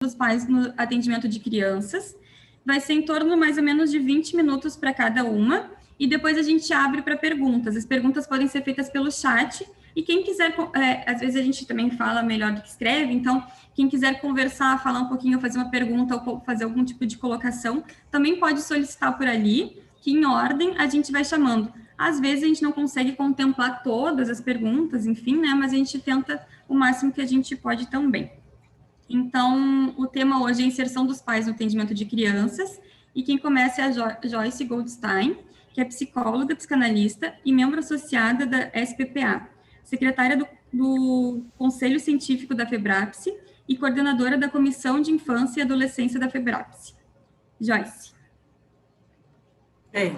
dos pais no atendimento de crianças. Vai ser em torno mais ou menos de 20 minutos para cada uma, e depois a gente abre para perguntas. As perguntas podem ser feitas pelo chat, e quem quiser, às vezes a gente também fala melhor do que escreve, então quem quiser conversar, falar um pouquinho, fazer uma pergunta ou fazer algum tipo de colocação, também pode solicitar por ali, que em ordem a gente vai chamando. Às vezes a gente não consegue contemplar todas as perguntas, enfim, né, mas a gente tenta o máximo que a gente pode também. Então, o tema hoje é inserção dos pais no atendimento de crianças, e quem começa é a Joyce Goldstein, que é psicóloga, psicanalista e membro associada da SPPA, secretária do Conselho Científico da FEBRAPSE e coordenadora da Comissão de Infância e Adolescência da FEBRAPSE. Joyce. Bem,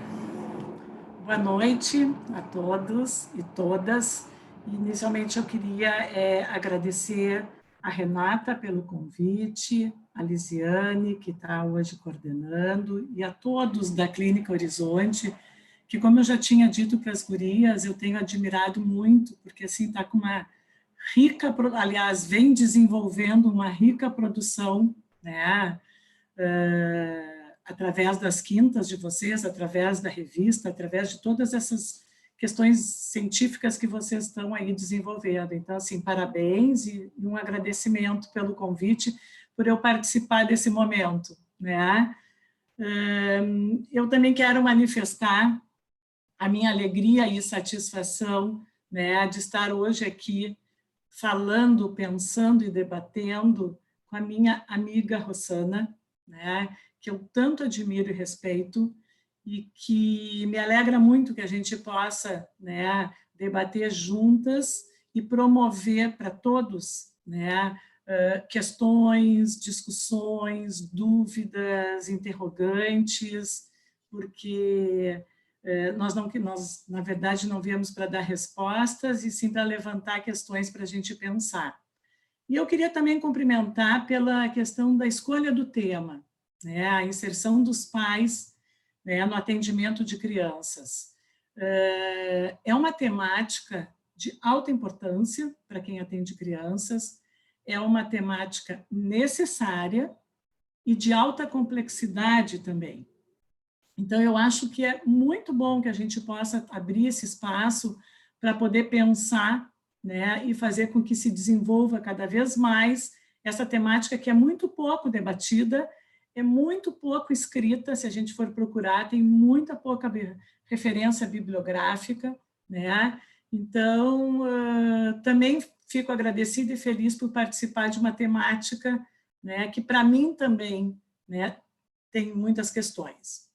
boa noite a todos e todas. Inicialmente eu queria agradecer a Renata pelo convite, a Lisiane, que está hoje coordenando, e a todos da Clínica Horizonte, que, como eu já tinha dito para as gurias, eu tenho admirado muito, porque assim está com uma rica, aliás, vem desenvolvendo uma rica produção, né, através das quintas de vocês, através da revista, através de todas essas questões científicas que vocês estão aí desenvolvendo. Então, assim, parabéns e um agradecimento pelo convite, por eu participar desse momento, né? Eu também quero manifestar a minha alegria e satisfação, né, de estar hoje aqui falando, pensando e debatendo com a minha amiga Rossana, né, que eu tanto admiro e respeito, e que me alegra muito que a gente possa, né, debater juntas e promover para todos, né, questões, discussões, dúvidas, interrogantes, porque nós, na verdade, não viemos para dar respostas, e sim para levantar questões para a gente pensar. E eu queria também cumprimentar pela questão da escolha do tema, né, a inserção dos pais, né, no atendimento de crianças. É uma temática de alta importância para quem atende crianças, é uma temática necessária e de alta complexidade também. Então, eu acho que é muito bom que a gente possa abrir esse espaço para poder pensar, né, e fazer com que se desenvolva cada vez mais essa temática que é muito pouco debatida, é muito pouco escrita, se a gente for procurar, tem muita pouca referência bibliográfica, né? Então, também fico agradecida e feliz por participar de uma temática, né, que para mim também, né, tem muitas questões.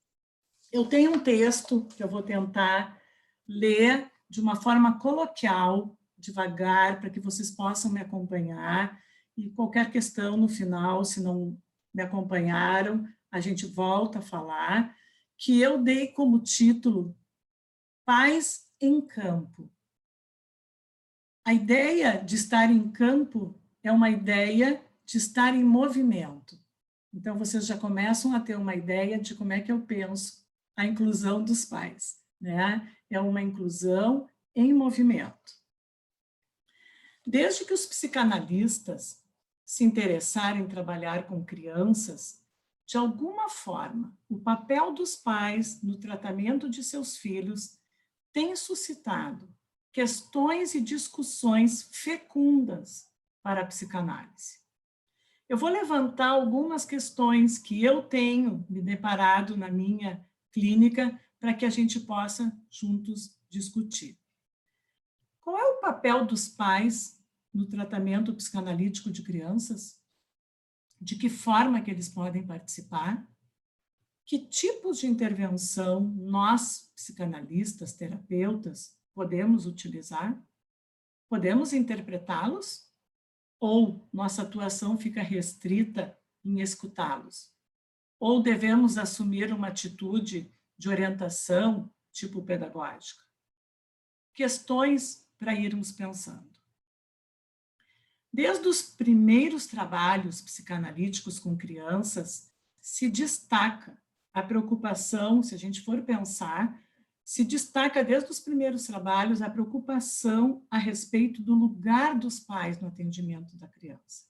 Eu tenho um texto que eu vou tentar ler de uma forma coloquial, devagar, para que vocês possam me acompanhar, e qualquer questão no final, se não me acompanharam, a gente volta a falar, que eu dei como título Pais em Campo. A ideia de estar em campo é uma ideia de estar em movimento. Então, vocês já começam a ter uma ideia de como é que eu penso a inclusão dos pais, né? É uma inclusão em movimento. Desde que os psicanalistas se interessaram em trabalhar com crianças, de alguma forma, o papel dos pais no tratamento de seus filhos tem suscitado questões e discussões fecundas para a psicanálise. Eu vou levantar algumas questões que eu tenho me deparado na minha clínica para que a gente possa juntos discutir. Qual é o papel dos pais no tratamento psicanalítico de crianças? De que forma que eles podem participar? Que tipos de intervenção nós, psicanalistas, terapeutas, podemos utilizar? Podemos interpretá-los? Ou nossa atuação fica restrita em escutá-los? Ou devemos assumir uma atitude de orientação tipo pedagógica? Questões para irmos pensando. Desde os primeiros trabalhos psicanalíticos com crianças, se destaca a preocupação, se a gente for pensar, se destaca desde os primeiros trabalhos a preocupação a respeito do lugar dos pais no atendimento da criança.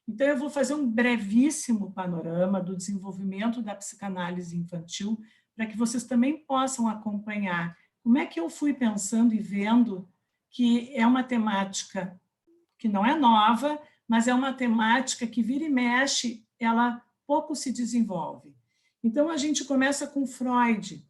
Então, eu vou fazer um brevíssimo panorama do desenvolvimento da psicanálise infantil, para que vocês também possam acompanhar como é que eu fui pensando e vendo que é uma temática que não é nova, mas é uma temática que vira e mexe, ela pouco se desenvolve. Então, a gente começa com Freud,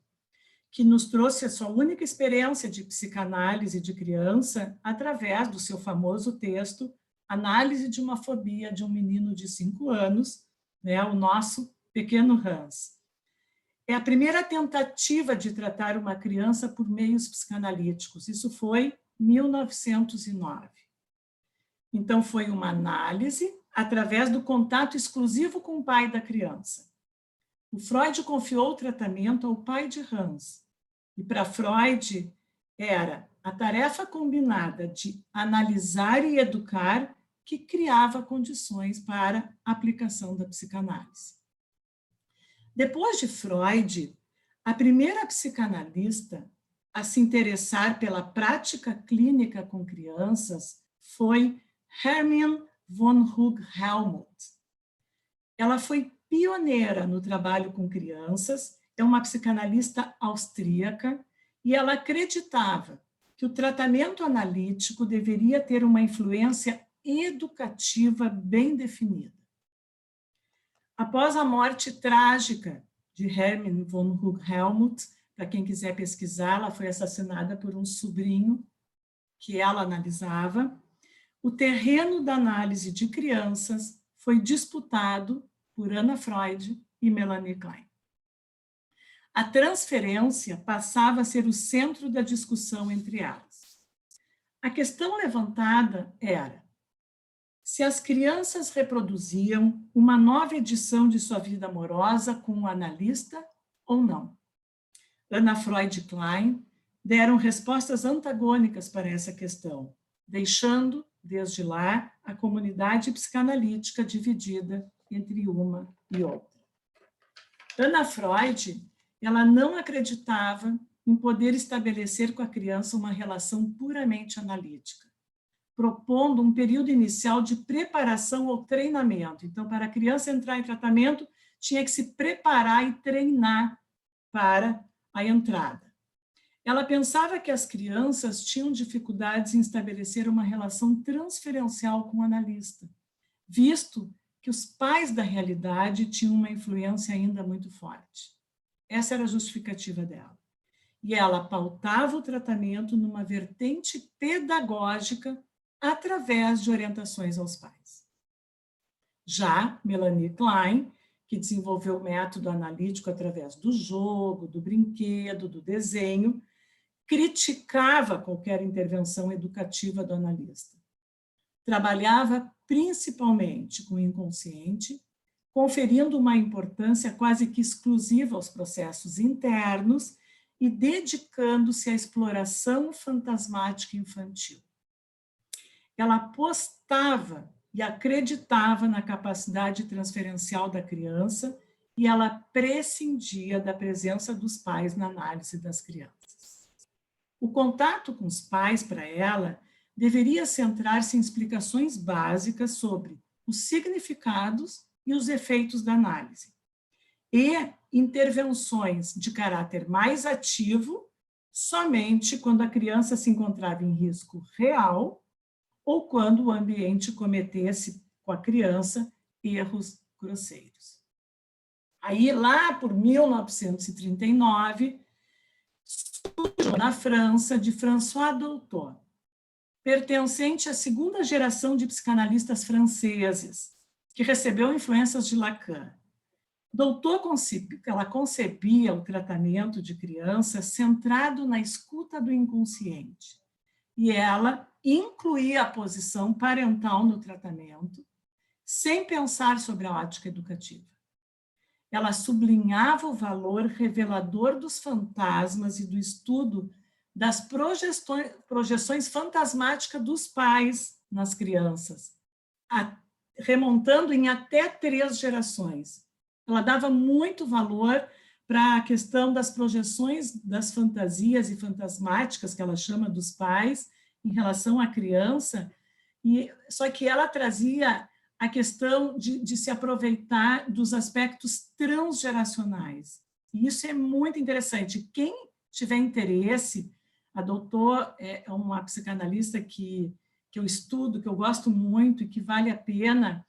que nos trouxe a sua única experiência de psicanálise de criança através do seu famoso texto Análise de uma Fobia de um Menino de 5 anos, né, o nosso pequeno Hans. É a primeira tentativa de tratar uma criança por meios psicanalíticos. Isso foi em 1909. Então, foi uma análise através do contato exclusivo com o pai da criança. O Freud confiou o tratamento ao pai de Hans. E para Freud, era a tarefa combinada de analisar e educar que criava condições para a aplicação da psicanálise. Depois de Freud, a primeira psicanalista a se interessar pela prática clínica com crianças foi Hermine von Hug-Helmut. Ela foi pioneira no trabalho com crianças, é uma psicanalista austríaca, e ela acreditava que o tratamento analítico deveria ter uma influência educativa bem definida. Após a morte trágica de Hermine von Hug-Helmut, para quem quiser pesquisar, ela foi assassinada por um sobrinho que ela analisava, o terreno da análise de crianças foi disputado por Anna Freud e Melanie Klein. A transferência passava a ser o centro da discussão entre elas. A questão levantada era se as crianças reproduziam uma nova edição de sua vida amorosa com um analista ou não. Anna Freud e Klein deram respostas antagônicas para essa questão, deixando, desde lá, a comunidade psicanalítica dividida entre uma e outra. Anna Freud, ela não acreditava em poder estabelecer com a criança uma relação puramente analítica, propondo um período inicial de preparação ao treinamento. Então, para a criança entrar em tratamento, tinha que se preparar e treinar para a entrada. Ela pensava que as crianças tinham dificuldades em estabelecer uma relação transferencial com o analista, visto que os pais da realidade tinham uma influência ainda muito forte. Essa era a justificativa dela. E ela pautava o tratamento numa vertente pedagógica através de orientações aos pais. Já Melanie Klein, que desenvolveu o método analítico através do jogo, do brinquedo, do desenho, criticava qualquer intervenção educativa do analista. Trabalhava principalmente com o inconsciente, conferindo uma importância quase que exclusiva aos processos internos e dedicando-se à exploração fantasmática infantil. Ela apostava e acreditava na capacidade transferencial da criança e ela prescindia da presença dos pais na análise das crianças. O contato com os pais, para ela, deveria centrar-se em explicações básicas sobre os significados e os efeitos da análise, e intervenções de caráter mais ativo somente quando a criança se encontrava em risco real ou quando o ambiente cometesse com a criança erros grosseiros. Aí, lá por 1939, surgiu na França, de François Dolto, pertencente à segunda geração de psicanalistas franceses, que recebeu influências de Lacan. Dolto concebia o tratamento de crianças centrado na escuta do inconsciente, e ela incluía a posição parental no tratamento, sem pensar sobre a ótica educativa. Ela sublinhava o valor revelador dos fantasmas e do estudo das projeções fantasmáticas dos pais nas crianças, remontando em até 3 gerações. Ela dava muito valor para a questão das projeções das fantasias e fantasmáticas, que ela chama dos pais, em relação à criança, só que ela trazia a questão de se aproveitar dos aspectos transgeracionais. E isso é muito interessante. Quem tiver interesse, a doutora é uma psicanalista que eu estudo, que eu gosto muito e que vale a pena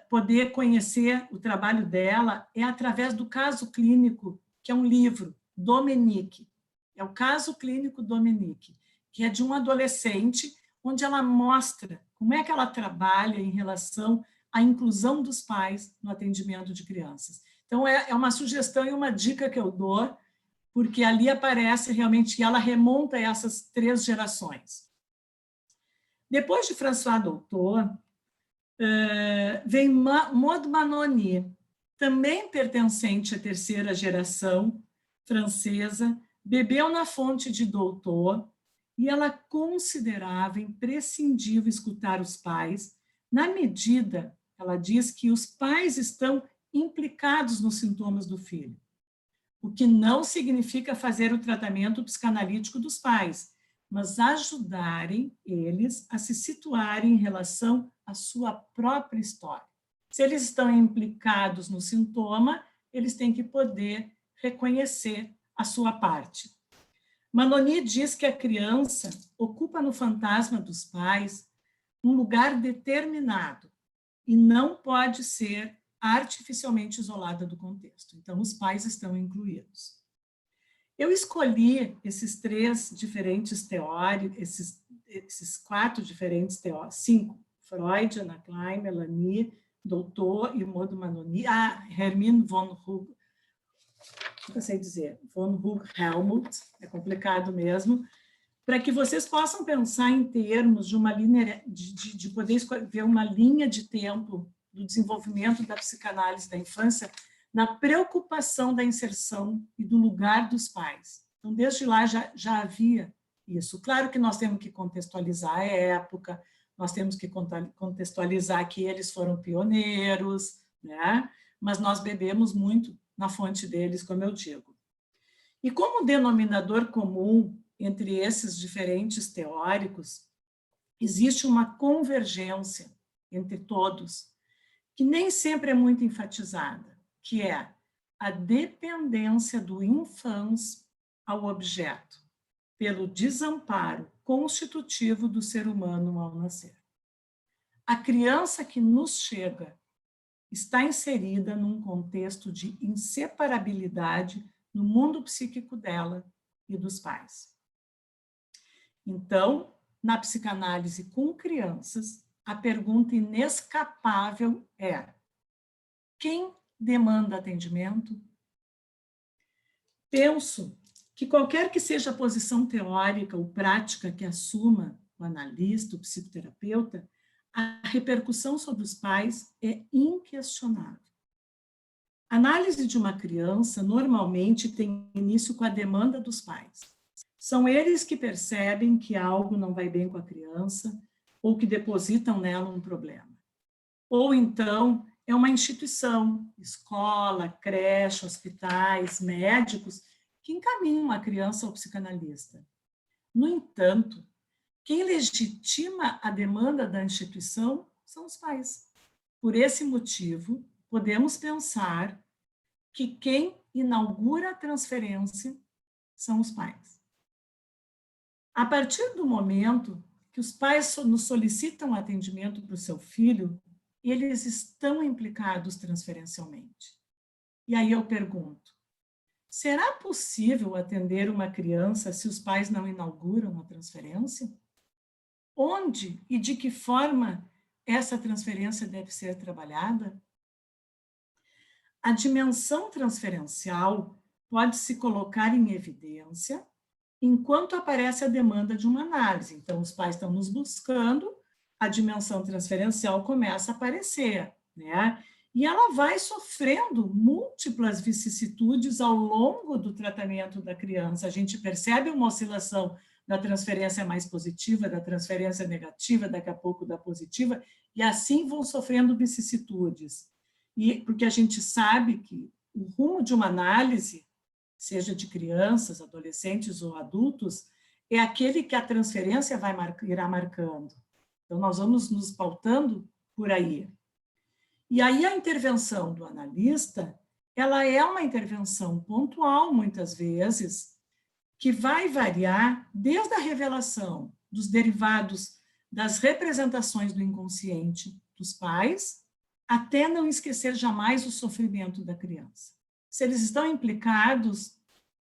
poder conhecer o trabalho dela, é através do caso clínico, que é um livro, Dominique. É o caso clínico Dominique, que é de um adolescente, onde ela mostra como é que ela trabalha em relação à inclusão dos pais no atendimento de crianças. Então, é uma sugestão e uma dica que eu dou, porque ali aparece realmente, ela remonta essas 3 gerações. Depois de François Doutor, vem Maud Manoni, também pertencente à 3ª geração francesa, bebeu na fonte de Doutor, e ela considerava imprescindível escutar os pais, na medida, ela diz, que os pais estão implicados nos sintomas do filho, o que não significa fazer o tratamento psicanalítico dos pais, mas ajudarem eles a se situarem em relação à sua própria história. Se eles estão implicados no sintoma, eles têm que poder reconhecer a sua parte. Manoni diz que a criança ocupa no fantasma dos pais um lugar determinado e não pode ser artificialmente isolada do contexto. Então, os pais estão incluídos. Eu escolhi esses 3 diferentes teóricos, esses 4 diferentes teóricos, 5, Freud, Anna Klein, Melanie, Doutor e Maud Manoni, Hermine von Hug, não sei dizer, von Hug-Helmuth, é complicado mesmo, para que vocês possam pensar em termos de uma linha, de poder ver uma linha de tempo do desenvolvimento da psicanálise da infância na preocupação da inserção e do lugar dos pais. Então, desde lá já havia isso. Claro que nós temos que contextualizar a época, nós temos que contextualizar que eles foram pioneiros, né? Mas nós bebemos muito na fonte deles, como eu digo. E como denominador comum entre esses diferentes teóricos, existe uma convergência entre todos, que nem sempre é muito enfatizada, que é a dependência do infans ao objeto, pelo desamparo constitutivo do ser humano ao nascer. A criança que nos chega está inserida num contexto de inseparabilidade no mundo psíquico dela e dos pais. Então, na psicanálise com crianças, a pergunta inescapável é: quem demanda atendimento? Penso que qualquer que seja a posição teórica ou prática que assuma o analista, o psicoterapeuta, a repercussão sobre os pais é inquestionável. A análise de uma criança normalmente tem início com a demanda dos pais. São eles que percebem que algo não vai bem com a criança ou que depositam nela um problema. Ou então é uma instituição, escola, creche, hospitais, médicos, que encaminham a criança ao psicanalista. No entanto, quem legitima a demanda da instituição são os pais. Por esse motivo, podemos pensar que quem inaugura a transferência são os pais. A partir do momento que os pais nos solicitam atendimento para o seu filho, eles estão implicados transferencialmente. E aí eu pergunto, será possível atender uma criança se os pais não inauguram a transferência? Onde e de que forma essa transferência deve ser trabalhada? A dimensão transferencial pode se colocar em evidência enquanto aparece a demanda de uma análise. Então, os pais estão nos buscando, a dimensão transferencial começa a aparecer, né? E ela vai sofrendo múltiplas vicissitudes ao longo do tratamento da criança. A gente percebe uma oscilação da transferência mais positiva, da transferência negativa, daqui a pouco da positiva, e assim vão sofrendo vicissitudes. E porque a gente sabe que o rumo de uma análise, seja de crianças, adolescentes ou adultos, é aquele que a transferência irá marcando. Então, nós vamos nos pautando por aí. E aí a intervenção do analista, ela é uma intervenção pontual, muitas vezes, que vai variar desde a revelação dos derivados das representações do inconsciente dos pais, até não esquecer jamais o sofrimento da criança. Se eles estão implicados,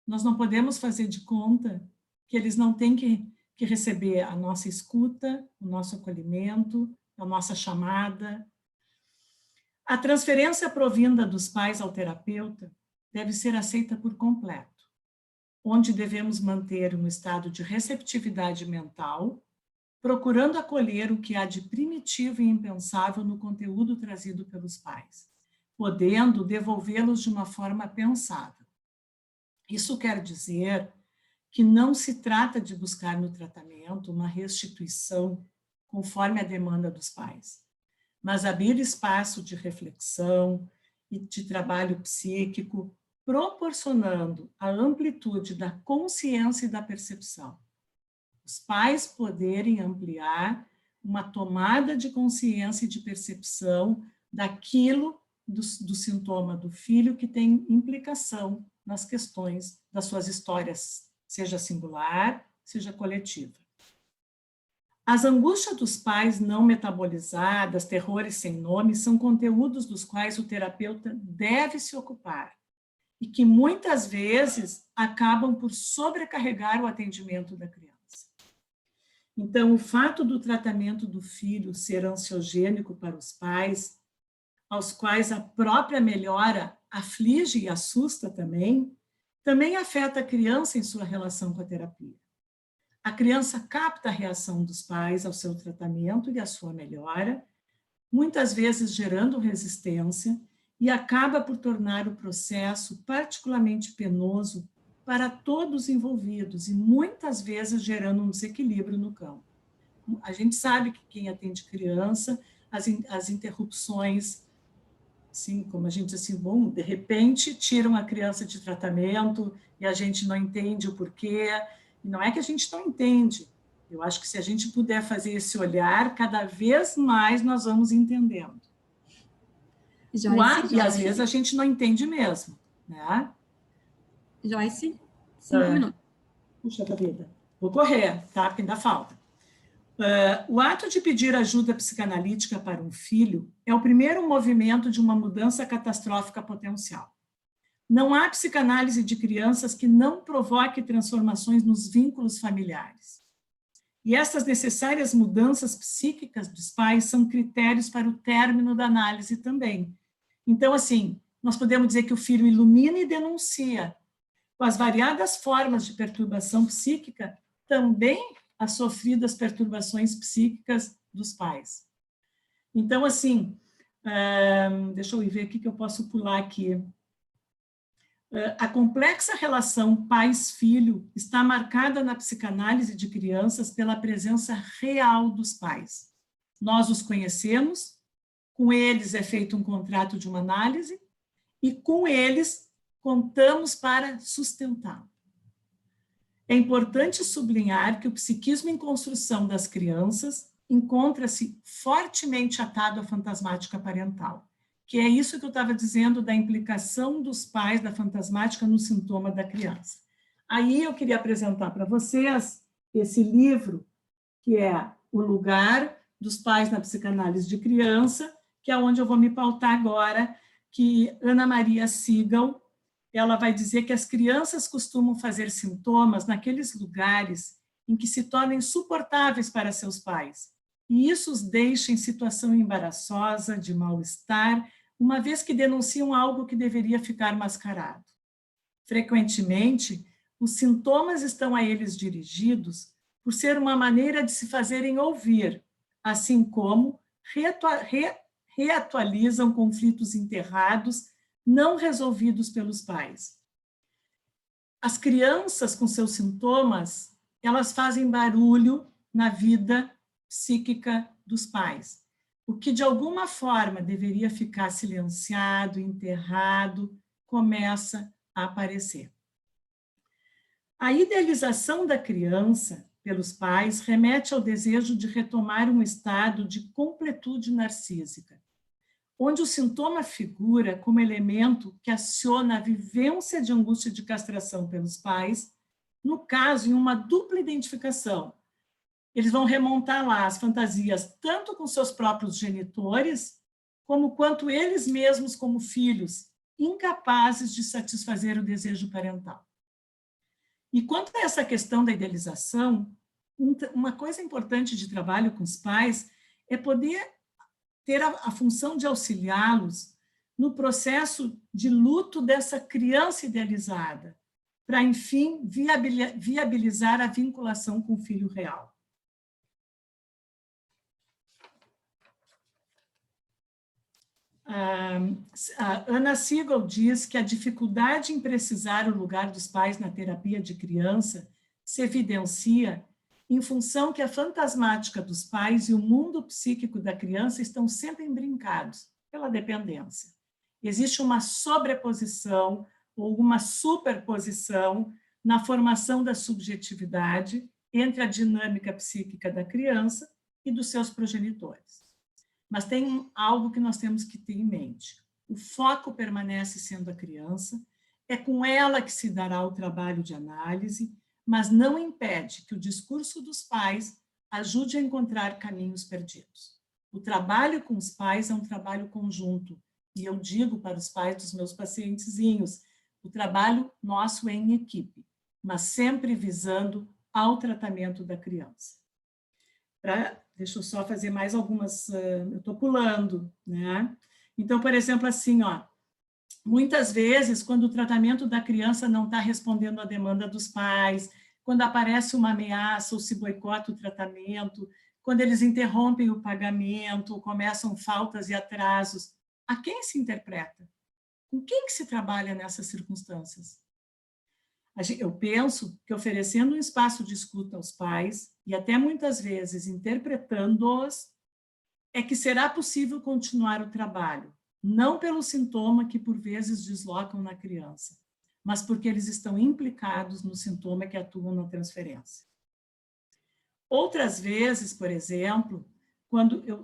nós não podemos fazer de conta que eles não têm que receber a nossa escuta, o nosso acolhimento, a nossa chamada. A transferência provinda dos pais ao terapeuta deve ser aceita por completo, onde devemos manter um estado de receptividade mental, procurando acolher o que há de primitivo e impensável no conteúdo trazido pelos pais, podendo devolvê-los de uma forma pensável. Isso quer dizer que não se trata de buscar no tratamento uma restituição conforme a demanda dos pais, mas abrir espaço de reflexão e de trabalho psíquico, proporcionando a amplitude da consciência e da percepção. Os pais poderem ampliar uma tomada de consciência e de percepção daquilo do sintoma do filho que tem implicação nas questões das suas histórias, seja singular, seja coletiva. As angústias dos pais não metabolizadas, terrores sem nome, são conteúdos dos quais o terapeuta deve se ocupar e que muitas vezes acabam por sobrecarregar o atendimento da criança. Então, o fato do tratamento do filho ser ansiogênico para os pais, aos quais a própria melhora aflige e assusta também afeta a criança em sua relação com a terapia. A criança capta a reação dos pais ao seu tratamento e à sua melhora, muitas vezes gerando resistência, e acaba por tornar o processo particularmente penoso para todos os envolvidos e muitas vezes gerando um desequilíbrio no campo. A gente sabe que quem atende criança, as interrupções, assim, como a gente diz assim, bom, de repente tiram a criança de tratamento e a gente não entende o porquê. E não é que a gente não entende. Eu acho que se a gente puder fazer esse olhar, cada vez mais nós vamos entendendo. Joyce. E às vezes a gente não entende mesmo, né? Joyce, 5 minutos. Puxa vida, vou correr, tá? Porque ainda falta. O ato de pedir ajuda psicanalítica para um filho é o primeiro movimento de uma mudança catastrófica potencial. Não há psicanálise de crianças que não provoque transformações nos vínculos familiares. E essas necessárias mudanças psíquicas dos pais são critérios para o término da análise também. Então, assim, nós podemos dizer que o filho ilumina e denuncia. Com as variadas formas de perturbação psíquica, também as sofridas perturbações psíquicas dos pais. Então, assim, deixa eu ver o que eu posso pular aqui. A complexa relação pais-filho está marcada na psicanálise de crianças pela presença real dos pais. Nós os conhecemos, com eles é feito um contrato de uma análise e com eles contamos para sustentá-lo. É importante sublinhar que o psiquismo em construção das crianças encontra-se fortemente atado à fantasmática parental, que é isso que eu estava dizendo da implicação dos pais da fantasmática no sintoma da criança. Aí eu queria apresentar para vocês esse livro, que é O Lugar dos Pais na Psicanálise de Criança, que é onde eu vou me pautar agora, que Ana Maria Sigal, ela vai dizer que as crianças costumam fazer sintomas naqueles lugares em que se tornem insuportáveis para seus pais, e isso os deixa em situação embaraçosa, de mal-estar, uma vez que denunciam algo que deveria ficar mascarado. Frequentemente, os sintomas estão a eles dirigidos por ser uma maneira de se fazerem ouvir, assim como reatualizam conflitos enterrados, não resolvidos pelos pais. As crianças, com seus sintomas, elas fazem barulho na vida psíquica dos pais. O que, de alguma forma, deveria ficar silenciado, enterrado, começa a aparecer. A idealização da criança pelos pais remete ao desejo de retomar um estado de completude narcísica, onde o sintoma figura como elemento que aciona a vivência de angústia de castração pelos pais, no caso, em uma dupla identificação. Eles vão remontar lá as fantasias tanto com seus próprios genitores, como quanto eles mesmos como filhos, incapazes de satisfazer o desejo parental. E quanto a essa questão da idealização, uma coisa importante de trabalho com os pais é poder ter a função de auxiliá-los no processo de luto dessa criança idealizada, para, enfim, viabilizar a vinculação com o filho real. A Anna Siegel diz que a dificuldade em precisar o lugar dos pais na terapia de criança se evidencia em função que a fantasmática dos pais e o mundo psíquico da criança estão sempre embrincados pela dependência. Existe uma sobreposição ou uma superposição na formação da subjetividade entre a dinâmica psíquica da criança e dos seus progenitores. Mas tem algo que nós temos que ter em mente. O foco permanece sendo a criança, é com ela que se dará o trabalho de análise, mas não impede que o discurso dos pais ajude a encontrar caminhos perdidos. O trabalho com os pais é um trabalho conjunto, e eu digo para os pais dos meus pacientezinhos, o trabalho nosso é em equipe, mas sempre visando ao tratamento da criança. Deixa eu só fazer mais algumas, eu estou pulando, né? Então, por exemplo, assim, ó, muitas vezes, quando o tratamento da criança não está respondendo à demanda dos pais, quando aparece uma ameaça ou se boicota o tratamento, quando eles interrompem o pagamento, começam faltas e atrasos, a quem se interpreta? Com quem que se trabalha nessas circunstâncias? Eu penso que oferecendo um espaço de escuta aos pais, e até muitas vezes interpretando-os, é que será possível continuar o trabalho, não pelo sintoma que por vezes deslocam na criança, mas porque eles estão implicados no sintoma que atuam na transferência. Outras vezes, por exemplo,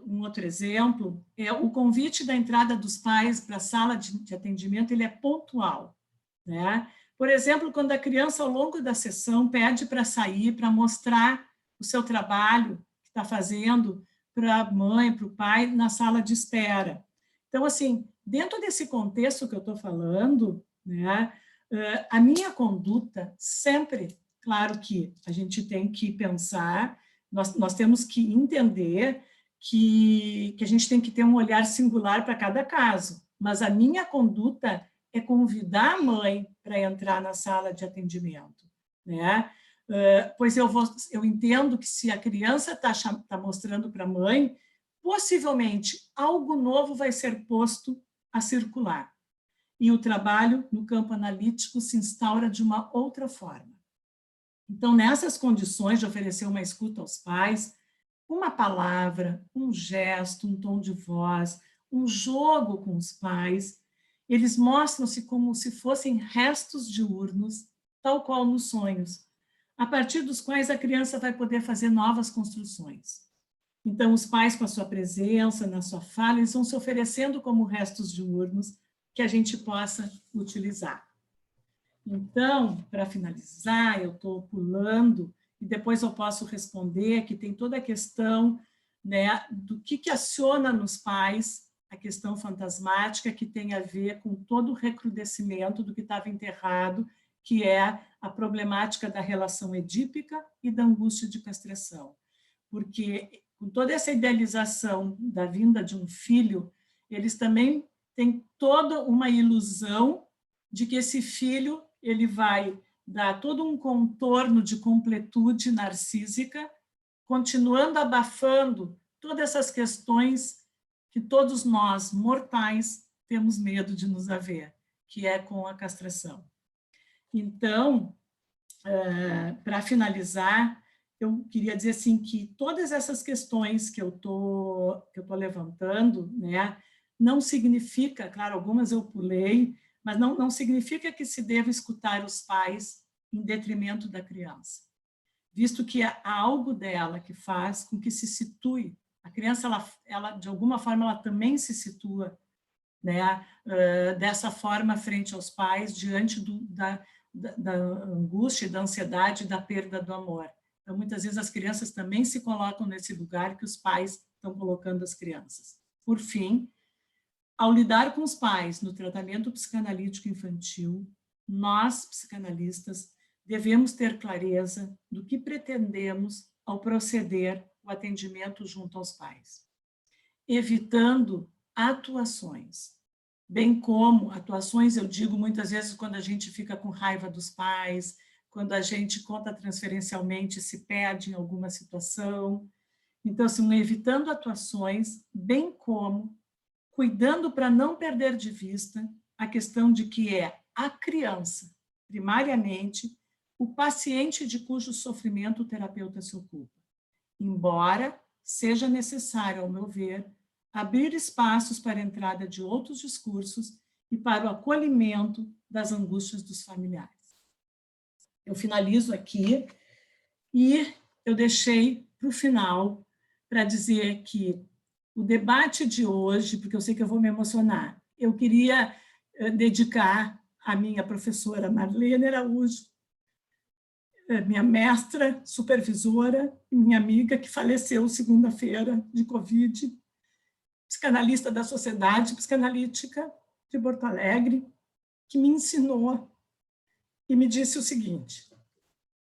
um outro exemplo é o convite da entrada dos pais para a sala de atendimento, ele é pontual, né? Por exemplo, quando a criança, ao longo da sessão, pede para sair, para mostrar o seu trabalho que está fazendo para a mãe, para o pai, na sala de espera. Então, assim, dentro desse contexto que eu estou falando, né, a minha conduta sempre, claro que a gente tem que pensar, nós temos que entender que a gente tem que ter um olhar singular para cada caso, mas a minha conduta é convidar a mãe para entrar na sala de atendimento, né? Pois eu entendo que se a criança está mostrando para a mãe, possivelmente algo novo vai ser posto a circular. E o trabalho no campo analítico se instaura de uma outra forma. Então, nessas condições de oferecer uma escuta aos pais, uma palavra, um gesto, um tom de voz, um jogo com os pais, eles mostram-se como se fossem restos diurnos, tal qual nos sonhos, a partir dos quais a criança vai poder fazer novas construções. Então, os pais, com a sua presença, na sua fala, eles vão se oferecendo como restos diurnos que a gente possa utilizar. Então, para finalizar, eu estou pulando, e depois eu posso responder que tem toda a questão, né, do que aciona nos pais a questão fantasmática, que tem a ver com todo o recrudescimento do que estava enterrado, que é a problemática da relação edípica e da angústia de castração. Porque, com toda essa idealização da vinda de um filho, eles também têm toda uma ilusão de que esse filho ele vai dar todo um contorno de completude narcísica, continuando abafando todas essas questões que todos nós, mortais, temos medo de nos haver, que é com a castração. Então, para finalizar, eu queria dizer assim que todas essas questões que eu tô levantando, né, não significa, claro, algumas eu pulei, mas não significa que se deva escutar os pais em detrimento da criança. visto que há algo dela que faz com que se situe. A criança, ela de alguma forma, ela também se situa, né, dessa forma frente aos pais, diante da angústia, da ansiedade, da perda do amor. Então, muitas vezes, as crianças também se colocam nesse lugar que os pais estão colocando as crianças. Por fim, ao lidar com os pais no tratamento psicanalítico infantil, nós, psicanalistas, devemos ter clareza do que pretendemos ao proceder o atendimento junto aos pais, evitando atuações, bem como atuações, eu digo muitas vezes quando a gente fica com raiva dos pais, quando a gente conta transferencialmente, se perde em alguma situação. Então, assim, evitando atuações, bem como cuidando para não perder de vista a questão de que é a criança, primariamente, o paciente de cujo sofrimento o terapeuta se ocupa. Embora seja necessário, ao meu ver, abrir espaços para a entrada de outros discursos e para o acolhimento das angústias dos familiares. Eu finalizo aqui e eu deixei para o final para dizer que o debate de hoje, porque eu sei que eu vou me emocionar, eu queria dedicar à minha professora Marlene Araújo, minha mestra, supervisora, minha amiga, que faleceu segunda-feira de Covid, psicanalista da Sociedade Psicanalítica de Porto Alegre, que me ensinou e me disse o seguinte: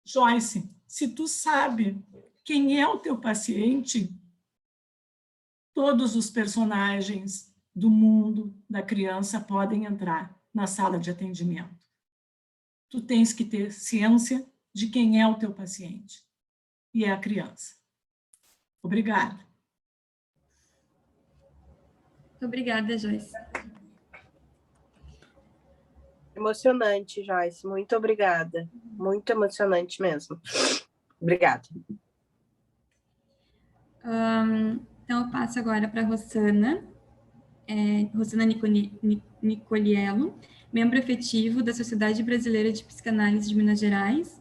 Joyce, se tu sabe quem é o teu paciente, todos os personagens do mundo da criança podem entrar na sala de atendimento. Tu tens que ter ciência de quem é o teu paciente, e é a criança. Obrigada. Obrigada, Joyce. Emocionante, Joyce. Muito obrigada. Muito emocionante mesmo. Obrigada. Então, eu passo agora para a Rosana. Rosana Nicoliello, membro efetivo da Sociedade Brasileira de Psicanálise de Minas Gerais,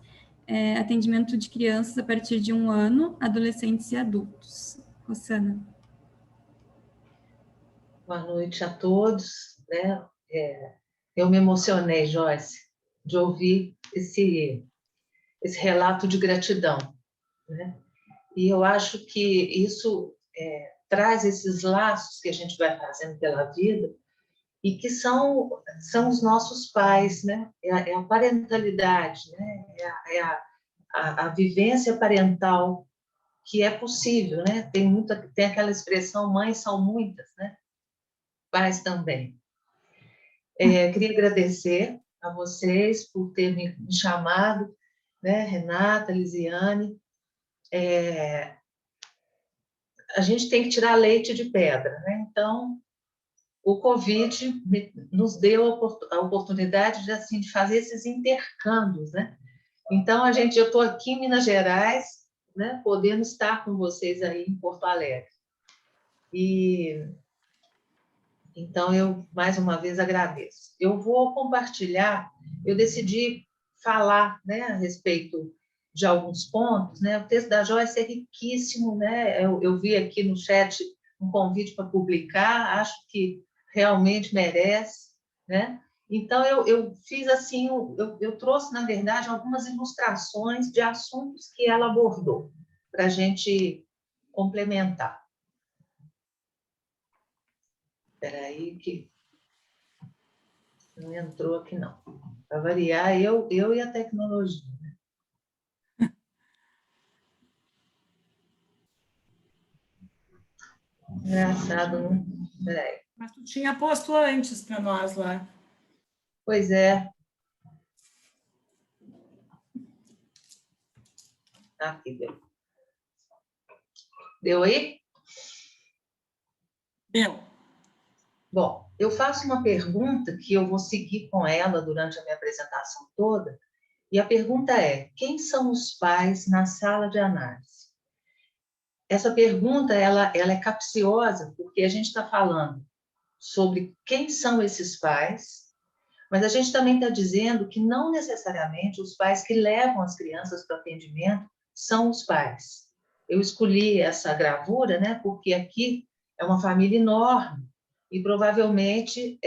atendimento de crianças a partir de 1 ano, adolescentes e adultos. Rosana. Boa noite a todos, né? Eu me emocionei, Joyce, de ouvir esse relato de gratidão, né? E eu acho que isso traz esses laços que a gente vai fazendo pela vida e que são os nossos pais, né? É a parentalidade, né? A vivência parental que é possível, né? Tem aquela expressão, mães são muitas, né? Pais também. Queria agradecer a vocês por terem me chamado, né? Renata, Lisiane. A gente tem que tirar leite de pedra, né? Então, o Covid nos deu a oportunidade de fazer esses intercâmbios, né? Então, eu estou aqui em Minas Gerais, né? Podendo estar com vocês aí em Porto Alegre. Então, eu, mais uma vez, agradeço. Eu vou compartilhar, eu decidi falar, né, a respeito de alguns pontos, né? O texto da Joyce é riquíssimo, né? Eu vi aqui no chat um convite para publicar, acho que realmente merece, né? Então, eu fiz assim, eu trouxe, na verdade, algumas ilustrações de assuntos que ela abordou, para a gente complementar. Espera aí que não entrou aqui, não. Para variar, eu e a tecnologia. Engraçado, não? Espera aí. Mas tu tinha posto antes para nós lá. Pois é. Aqui deu. Deu aí? Deu. Bom, eu faço uma pergunta que eu vou seguir com ela durante a minha apresentação toda, e a pergunta é: quem são os pais na sala de análise? Essa pergunta ela é capciosa, porque a gente está falando sobre quem são esses pais, mas a gente também está dizendo que não necessariamente os pais que levam as crianças para o atendimento são os pais. Eu escolhi essa gravura, né, porque aqui é uma família enorme e provavelmente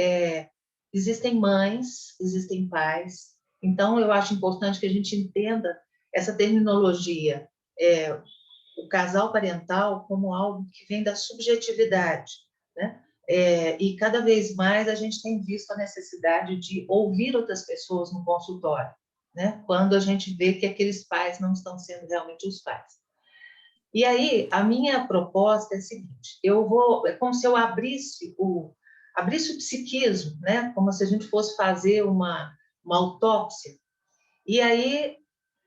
existem mães, existem pais. Então, eu acho importante que a gente entenda essa terminologia, o casal parental, como algo que vem da subjetividade, né? E cada vez mais a gente tem visto a necessidade de ouvir outras pessoas no consultório, né? Quando a gente vê que aqueles pais não estão sendo realmente os pais. E aí, a minha proposta é a seguinte: é como se eu abrisse o psiquismo, né? Como se a gente fosse fazer uma autópsia. E aí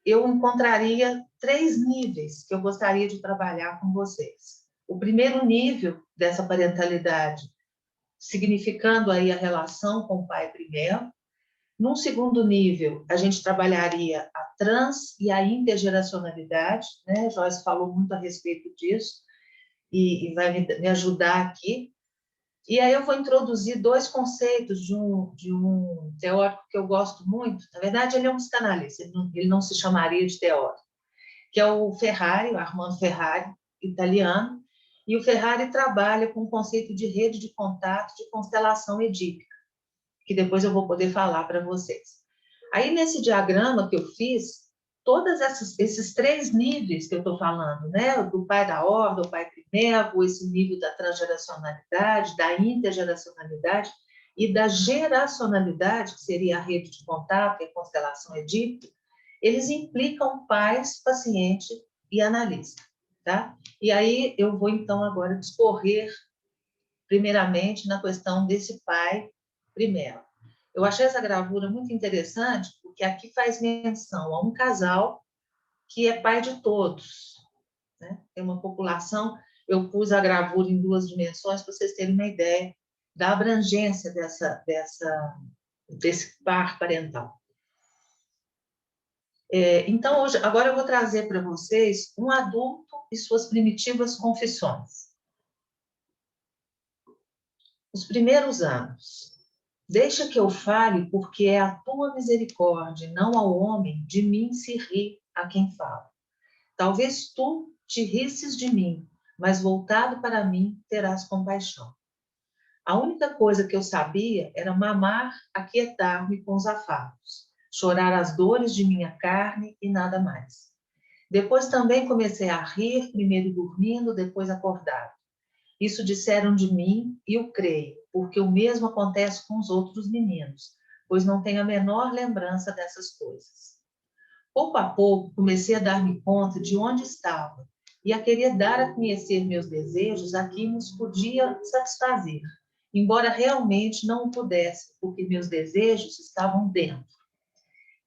eu encontraria 3 níveis que eu gostaria de trabalhar com vocês. O primeiro nível dessa parentalidade, significando aí a relação com o pai primeiro. Num segundo nível, a gente trabalharia a trans e a intergeracionalidade, né? Joyce falou muito a respeito disso e vai me ajudar aqui. E aí eu vou introduzir 2 conceitos de um teórico que eu gosto muito. Na verdade, ele é um psicanalista, ele não se chamaria de teórico, que é o Ferrari, o Armando Ferrari, italiano. E o Ferrari trabalha com o conceito de rede de contato de constelação edípica, que depois eu vou poder falar para vocês. Aí, nesse diagrama que eu fiz, todos esses 3 níveis que eu estou falando, né? Do pai da horda, o pai primevo, esse nível da transgeracionalidade, da intergeracionalidade e da geracionalidade, que seria a rede de contato e a constelação edípica, eles implicam pais, paciente e analista, tá? E aí eu vou, então, agora discorrer, primeiramente, na questão desse pai primeiro. Eu achei essa gravura muito interessante, porque aqui faz menção a um casal que é pai de todos, né? Tem uma população, eu pus a gravura em 2 dimensões para vocês terem uma ideia da abrangência desse par parental. Então, agora eu vou trazer para vocês um adulto e suas primitivas confissões. Os primeiros anos. Deixa que eu fale, porque é a tua misericórdia, não ao homem, de mim se ri a quem fala. Talvez tu te risses de mim, mas voltado para mim terás compaixão. A única coisa que eu sabia era mamar, aquietar-me com os afagos, chorar as dores de minha carne e nada mais. Depois também comecei a rir, primeiro dormindo, depois acordado. Isso disseram de mim e eu creio, porque o mesmo acontece com os outros meninos, pois não tenho a menor lembrança dessas coisas. Pouco a pouco, comecei a dar-me conta de onde estava e a querer dar a conhecer meus desejos a quem nos podia satisfazer, embora realmente não o pudesse, porque meus desejos estavam dentro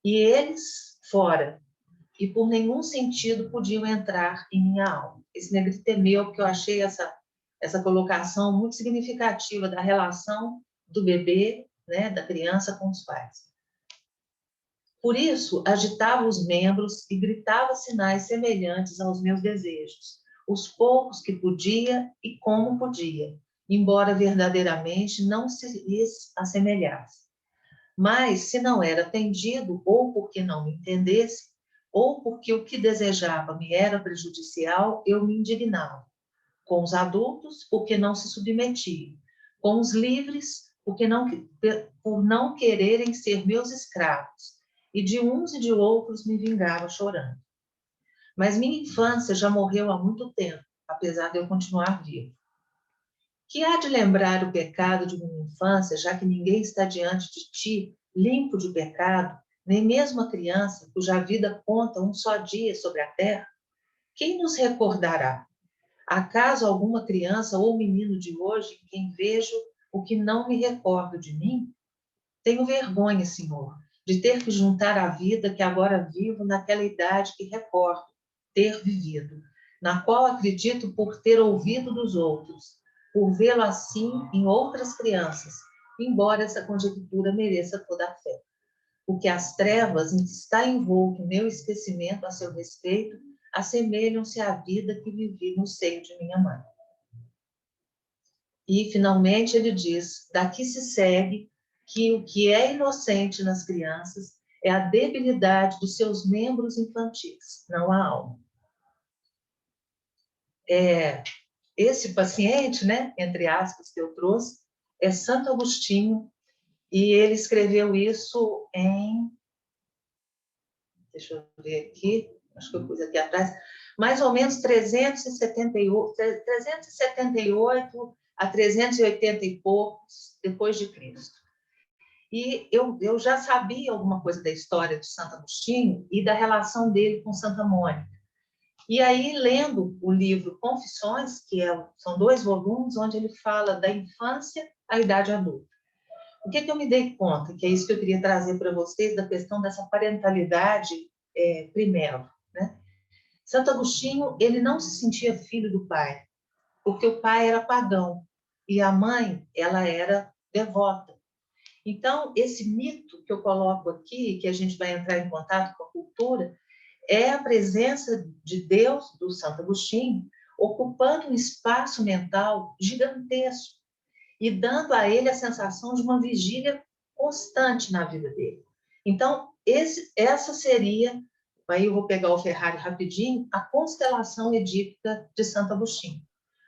e eles fora, e por nenhum sentido podiam entrar em minha alma. Esse negrito é meu, porque eu achei essa colocação muito significativa da relação do bebê, né, da criança com os pais. Por isso, agitava os membros e gritava sinais semelhantes aos meus desejos, os poucos que podia e como podia, embora verdadeiramente não se lhes assemelhasse. Mas, se não era atendido, ou porque não me entendesse, ou porque o que desejava me era prejudicial, eu me indignava. Com os adultos, porque não se submetiam. Com os livres, por não quererem ser meus escravos. E de uns e de outros me vingava chorando. Mas minha infância já morreu há muito tempo, apesar de eu continuar vivo. Que há de lembrar o pecado de minha infância, já que ninguém está diante de ti limpo de pecado, nem mesmo a criança cuja vida conta um só dia sobre a terra? Quem nos recordará? Acaso alguma criança ou menino de hoje em quem vejo o que não me recordo de mim? Tenho vergonha, Senhor, de ter que juntar a vida que agora vivo naquela idade que recordo ter vivido, na qual acredito por ter ouvido dos outros, por vê-lo assim em outras crianças, embora essa conjectura mereça toda a fé. Porque as trevas em que está envolto o meu esquecimento a seu respeito assemelham-se à vida que vivi no seio de minha mãe. E, finalmente, ele diz, daqui se segue que o que é inocente nas crianças é a debilidade dos seus membros infantis, não a alma. Esse paciente, né, entre aspas, que eu trouxe, é Santo Agostinho, e ele escreveu isso em... Deixa eu ver aqui, acho que eu pus aqui atrás, mais ou menos 378 a 380 e poucos depois de Cristo. E eu já sabia alguma coisa da história de Santo Agostinho e da relação dele com Santa Mônica. E aí, lendo o livro Confissões, que são 2 volumes, onde ele fala da infância à idade adulta. O que eu me dei conta, que é isso que eu queria trazer para vocês, da questão dessa parentalidade primeiro, né? Santo Agostinho, ele não se sentia filho do pai, porque o pai era pagão e a mãe, ela era devota. Então, esse mito que eu coloco aqui, que a gente vai entrar em contato com a cultura, é a presença de Deus, do Santo Agostinho, ocupando um espaço mental gigantesco e dando a ele a sensação de uma vigília constante na vida dele. Então, essa seria, aí eu vou pegar o Ferrari rapidinho, a constelação edípica de Santo Agostinho.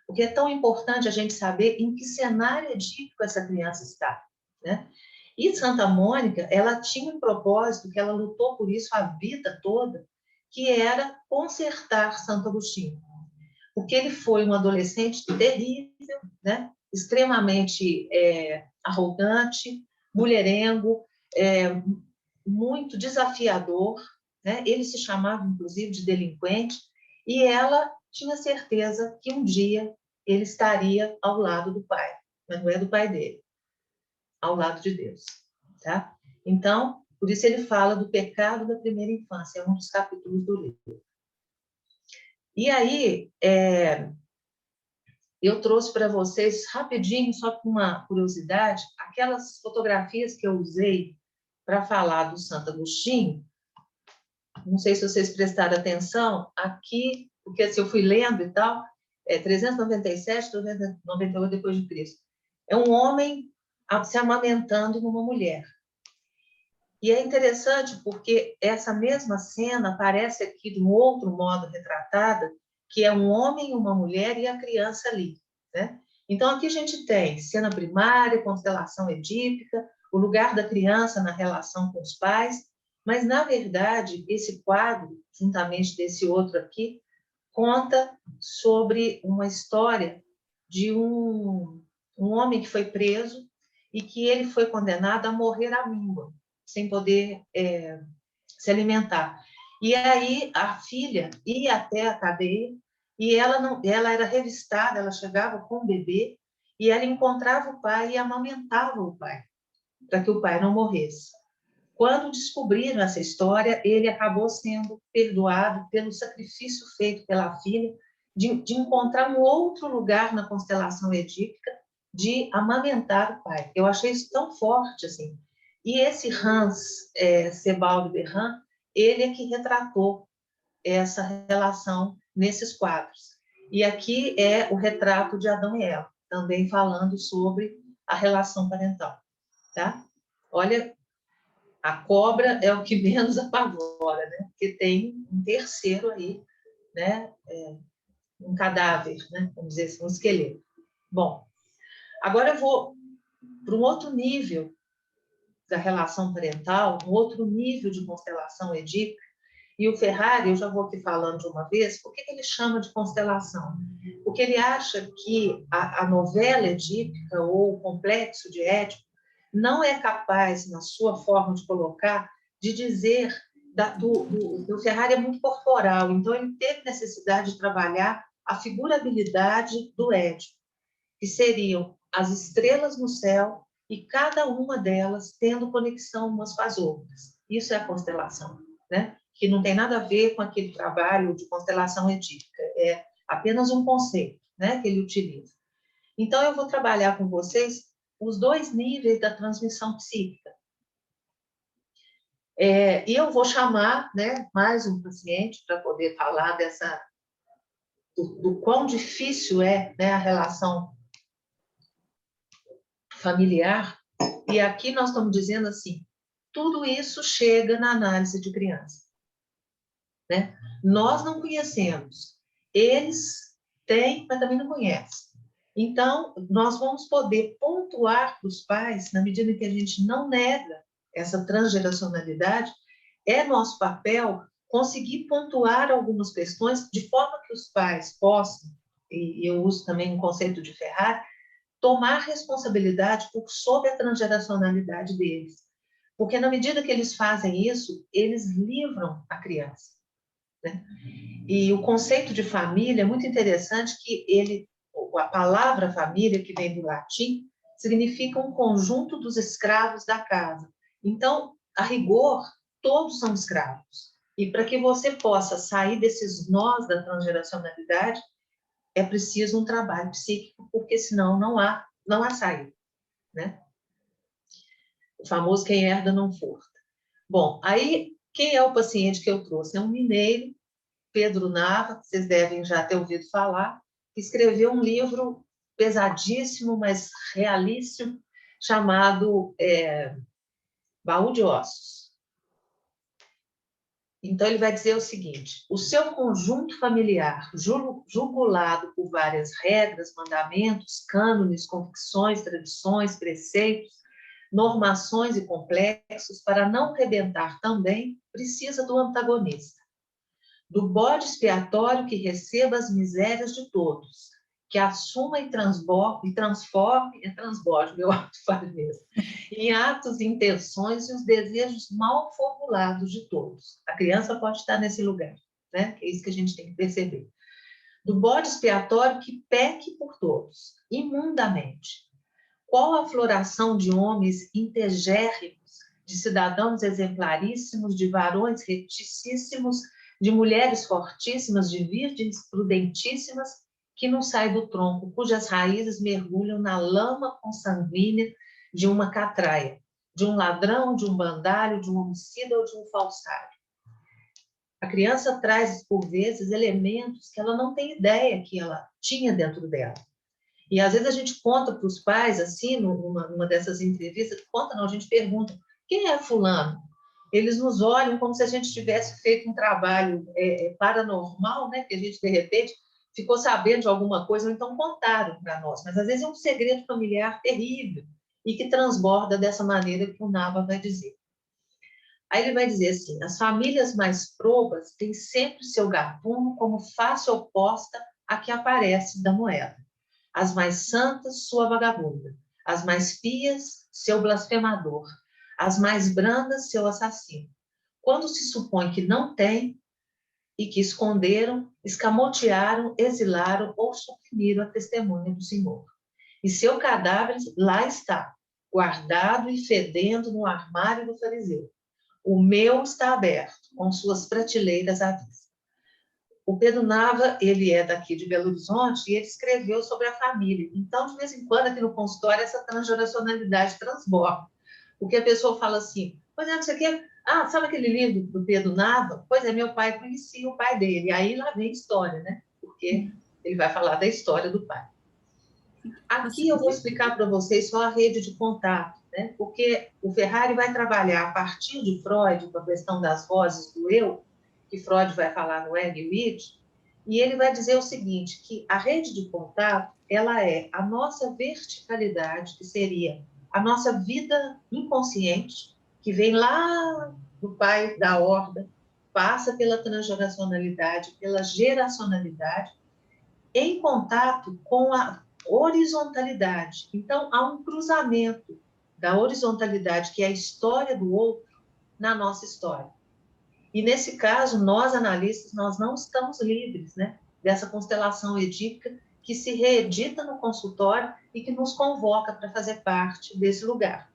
Porque é tão importante a gente saber em que cenário edípico essa criança está, né? E Santa Mônica, ela tinha um propósito, que ela lutou por isso a vida toda, que era consertar Santo Agostinho. Porque ele foi um adolescente terrível, né? Extremamente arrogante, mulherengo, muito desafiador, né? Ele se chamava, inclusive, de delinquente, e ela tinha certeza que um dia ele estaria ao lado do pai, mas não é do pai dele, ao lado de Deus, tá? Então, por isso ele fala do pecado da primeira infância, é um dos capítulos do livro. E aí, eu trouxe para vocês rapidinho, só por uma curiosidade, aquelas fotografias que eu usei para falar do Santo Agostinho. Não sei se vocês prestaram atenção, aqui, porque assim, eu fui lendo e tal, 397, 398 depois de Cristo. É um homem se amamentando numa mulher. E é interessante porque essa mesma cena aparece aqui de um outro modo retratada, que é um homem, uma mulher e a criança ali, né? Então, aqui a gente tem cena primária, constelação edípica, o lugar da criança na relação com os pais, mas, na verdade, esse quadro, juntamente desse outro aqui, conta sobre uma história de um homem que foi preso e que ele foi condenado a morrer à míngua, sem poder se alimentar. E aí a filha ia até a cadeia e ela era revistada, ela chegava com o bebê e ela encontrava o pai e amamentava o pai, para que o pai não morresse. Quando descobriram essa história, ele acabou sendo perdoado pelo sacrifício feito pela filha de encontrar um outro lugar na constelação edípica de amamentar o pai. Eu achei isso tão forte, assim. E esse Hans Sebald Berran, ele é que retratou essa relação nesses quadros. E aqui é o retrato de Adão e Eva, também falando sobre a relação parental, tá? Olha, a cobra é o que menos apavora, né? Porque tem um terceiro aí, né? Um cadáver, né? Vamos dizer assim, um esqueleto. Bom, agora eu vou para um outro nível da relação parental, um outro nível de constelação edípica. E o Ferrari, eu já vou aqui falando de uma vez, por que ele chama de constelação? Porque ele acha que a novela edípica ou o complexo de Édipo não é capaz, na sua forma de colocar, de dizer... O Ferrari é muito corporal, então ele teve necessidade de trabalhar a figurabilidade do Édipo, que seriam as estrelas no céu e cada uma delas tendo conexão umas com as outras. Isso é a constelação, né? Que não tem nada a ver com aquele trabalho de constelação edípica, é apenas um conceito, né, que ele utiliza. Então, eu vou trabalhar com vocês os 2 níveis da transmissão psíquica. E eu vou chamar, né, mais um paciente para poder falar do quão difícil é, né, a relação familiar. E aqui nós estamos dizendo assim, tudo isso chega na análise de criança, né? Nós não conhecemos, eles têm, mas também não conhecem. Então, nós vamos poder pontuar para os pais, na medida em que a gente não nega essa transgeracionalidade, é nosso papel conseguir pontuar algumas questões de forma que os pais possam, e eu uso também um conceito de Ferrari, tomar responsabilidade sobre a transgeracionalidade deles. Porque na medida que eles fazem isso, eles livram a criança, né? E o conceito de família é muito interessante, que a palavra família, que vem do latim, significa um conjunto dos escravos da casa. Então, a rigor, todos são escravos. E para que você possa sair desses nós da transgeracionalidade, é preciso um trabalho psíquico, porque senão não há saída, né? O famoso quem herda não furta. Bom, aí quem é o paciente que eu trouxe? É um mineiro, Pedro Nava, que vocês devem já ter ouvido falar, que escreveu um livro pesadíssimo, mas realíssimo, chamado Baú de Ossos. Então, ele vai dizer o seguinte: o seu conjunto familiar, jugulado por várias regras, mandamentos, cânones, convicções, tradições, preceitos, normações e complexos, para não rebentar também, precisa do antagonista, do bode expiatório que receba as misérias de todos, que assuma e transborde, meu ato faz mesmo, em atos, intenções e os desejos mal formulados de todos. A criança pode estar nesse lugar, né? É isso que a gente tem que perceber. Do bode expiatório que peque por todos, imundamente. Qual a floração de homens integérrimos, de cidadãos exemplaríssimos, de varões reticíssimos, de mulheres fortíssimas, de virgens prudentíssimas, que não sai do tronco, cujas raízes mergulham na lama consanguínea de uma catraia, de um ladrão, de um bandalho, de um homicida ou de um falsário. A criança traz, por vezes, elementos que ela não tem ideia que ela tinha dentro dela. E, às vezes, a gente conta para os pais, assim, numa dessas entrevistas, a gente pergunta, quem é fulano? Eles nos olham como se a gente tivesse feito um trabalho paranormal, né? Que a gente, de repente, ficou sabendo de alguma coisa, ou então contaram para nós. Mas, às vezes, é um segredo familiar terrível e que transborda dessa maneira que o Nava vai dizer. Aí ele vai dizer assim: as famílias mais probas têm sempre seu gatuno como face oposta à que aparece da moeda. As mais santas, sua vagabunda. As mais pias, seu blasfemador. As mais brandas, seu assassino. Quando se supõe que não tem, e que esconderam, escamotearam, exilaram ou suprimiram a testemunha do Senhor. E seu cadáver lá está, guardado e fedendo no armário do fariseu. O meu está aberto, com suas prateleiras à vista. O Pedro Nava, ele é daqui de Belo Horizonte e ele escreveu sobre a família. Então, de vez em quando, aqui no consultório, essa transgeracionalidade transborda. Porque a pessoa fala assim, pois é, não sei o quê. Ah, sabe aquele livro do Pedro Nava? Pois é, meu pai conhecia o pai dele. E aí lá vem a história, né? Porque ele vai falar da história do pai. Aqui eu vou explicar para vocês só a rede de contato, né? Porque o Ferrari vai trabalhar a partir de Freud, com a questão das vozes do eu, que Freud vai falar no ego e o id, e ele vai dizer o seguinte, que a rede de contato, ela é a nossa verticalidade, que seria a nossa vida inconsciente, que vem lá do pai da horda, passa pela transgeracionalidade, pela geracionalidade, em contato com a horizontalidade. Então, há um cruzamento da horizontalidade, que é a história do outro, na nossa história. E, nesse caso, nós, analistas, nós não estamos livres, né, dessa constelação edípica que se reedita no consultório e que nos convoca para fazer parte desse lugar.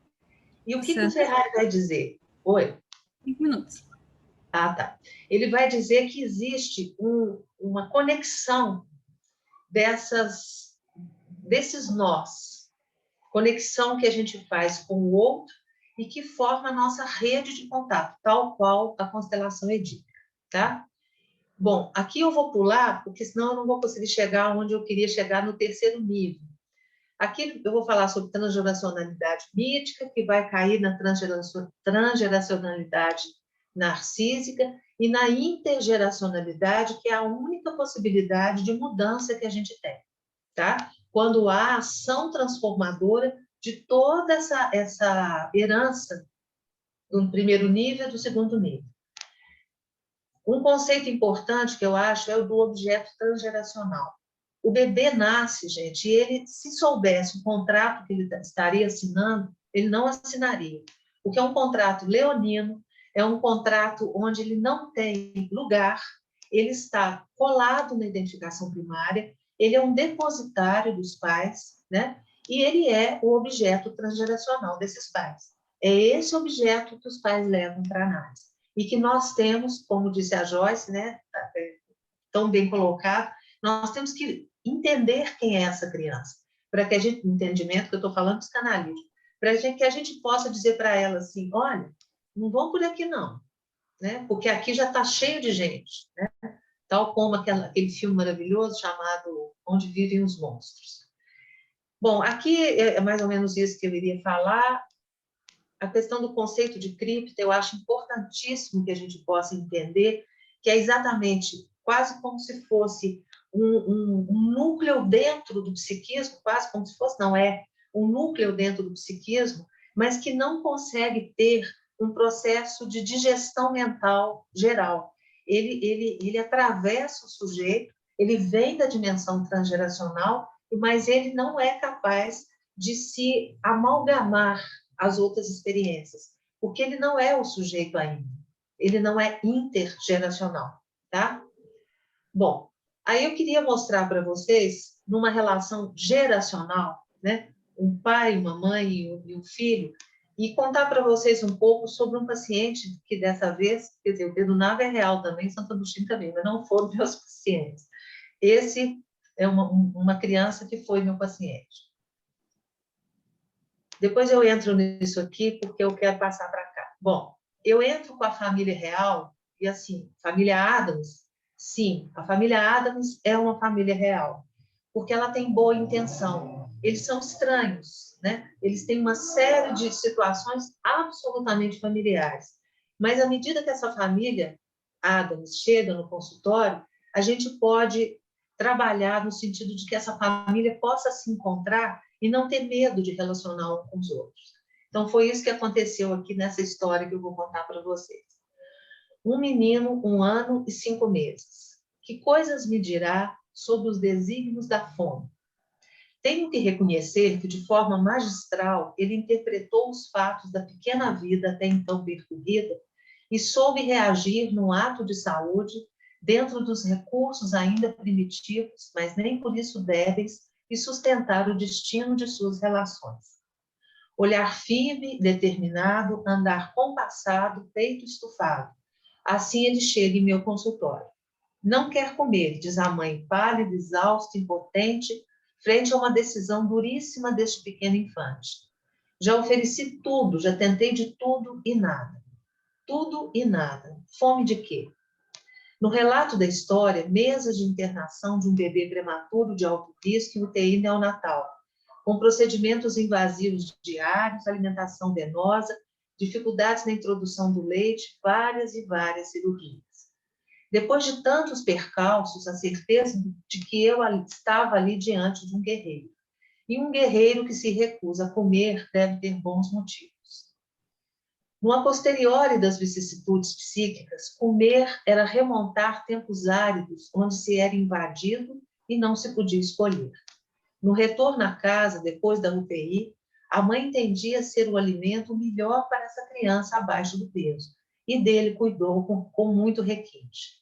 E o que o Ferrari vai dizer? Oi? 5 minutos. Ah, tá. Ele vai dizer que existe uma conexão desses nós, conexão que a gente faz com o outro e que forma a nossa rede de contato, tal qual a constelação edípica, tá? Bom, aqui eu vou pular, porque senão eu não vou conseguir chegar onde eu queria chegar no terceiro nível. Aqui eu vou falar sobre transgeracionalidade mítica, que vai cair na transgeracionalidade narcísica e na intergeracionalidade, que é a única possibilidade de mudança que a gente tem, tá? Quando há ação transformadora de toda essa herança do primeiro nível e do segundo nível. Um conceito importante que eu acho é o do objeto transgeracional. O bebê nasce, gente, e ele, se soubesse o contrato que ele estaria assinando, ele não assinaria. Porque é um contrato leonino, é um contrato onde ele não tem lugar, ele está colado na identificação primária, ele é um depositário dos pais, né? E ele é o objeto transgeracional desses pais. É esse objeto que os pais levam para a análise. E que nós temos, como disse a Joyce, né, tão bem colocado, nós temos que entender quem é essa criança, para que a gente, entendimento que eu estou falando psicanalítico, para que a gente possa dizer para ela assim, olha, não vão por aqui não, né? Porque aqui já está cheio de gente, né? Tal como aquele filme maravilhoso chamado Onde Vivem os Monstros. Bom, aqui é mais ou menos isso que eu iria falar. A questão do conceito de cripta, eu acho importantíssimo que a gente possa entender que é exatamente quase como se fosse um núcleo dentro do psiquismo, quase como se fosse, não é, um núcleo dentro do psiquismo, mas que não consegue ter um processo de digestão mental geral. Ele atravessa o sujeito, ele vem da dimensão transgeracional, mas ele não é capaz de se amalgamar às outras experiências, porque ele não é o sujeito ainda, ele não é intergeracional, tá? Bom, aí eu queria mostrar para vocês, numa relação geracional, né? Um pai, uma mãe e um filho, e contar para vocês um pouco sobre um paciente que dessa vez, quer dizer, o Pedro Nava é real também, Santo Agostinho também, mas não foram meus pacientes. Esse é uma criança que foi meu paciente. Depois eu entro nisso aqui, porque eu quero passar para cá. Bom, eu entro com a família real, e assim, família Adams, sim, a família Adams é uma família real, porque ela tem boa intenção. Eles são estranhos, né? Eles têm uma série de situações absolutamente familiares. Mas à medida que essa família Adams chega no consultório, a gente pode trabalhar no sentido de que essa família possa se encontrar e não ter medo de relacionar um com os outros. Então, foi isso que aconteceu aqui nessa história que eu vou contar para vocês. Um menino, 1 ano e 5 meses. Que coisas me dirá sobre os desígnios da fome? Tenho que reconhecer que, de forma magistral, ele interpretou os fatos da pequena vida até então percorrida e soube reagir num ato de saúde dentro dos recursos ainda primitivos, mas nem por isso débeis, e sustentar o destino de suas relações. Olhar firme, determinado, andar compassado, peito estufado. Assim ele chega em meu consultório. Não quer comer, diz a mãe, pálida, exausta, impotente, frente a uma decisão duríssima deste pequeno infante. Já ofereci tudo, já tentei de tudo e nada. Tudo e nada. Fome de quê? No relato da história, mesas de internação de um bebê prematuro de alto risco em UTI neonatal, com procedimentos invasivos diários, alimentação venosa, dificuldades na introdução do leite, várias e várias cirurgias. Depois de tantos percalços, a certeza de que eu estava ali diante de um guerreiro. E um guerreiro que se recusa a comer deve ter bons motivos. No a posteriori das vicissitudes psíquicas, comer era remontar tempos áridos, onde se era invadido e não se podia escolher. No retorno à casa, depois da UTI, a mãe entendia ser o alimento melhor para essa criança abaixo do peso, e dele cuidou com muito requinte.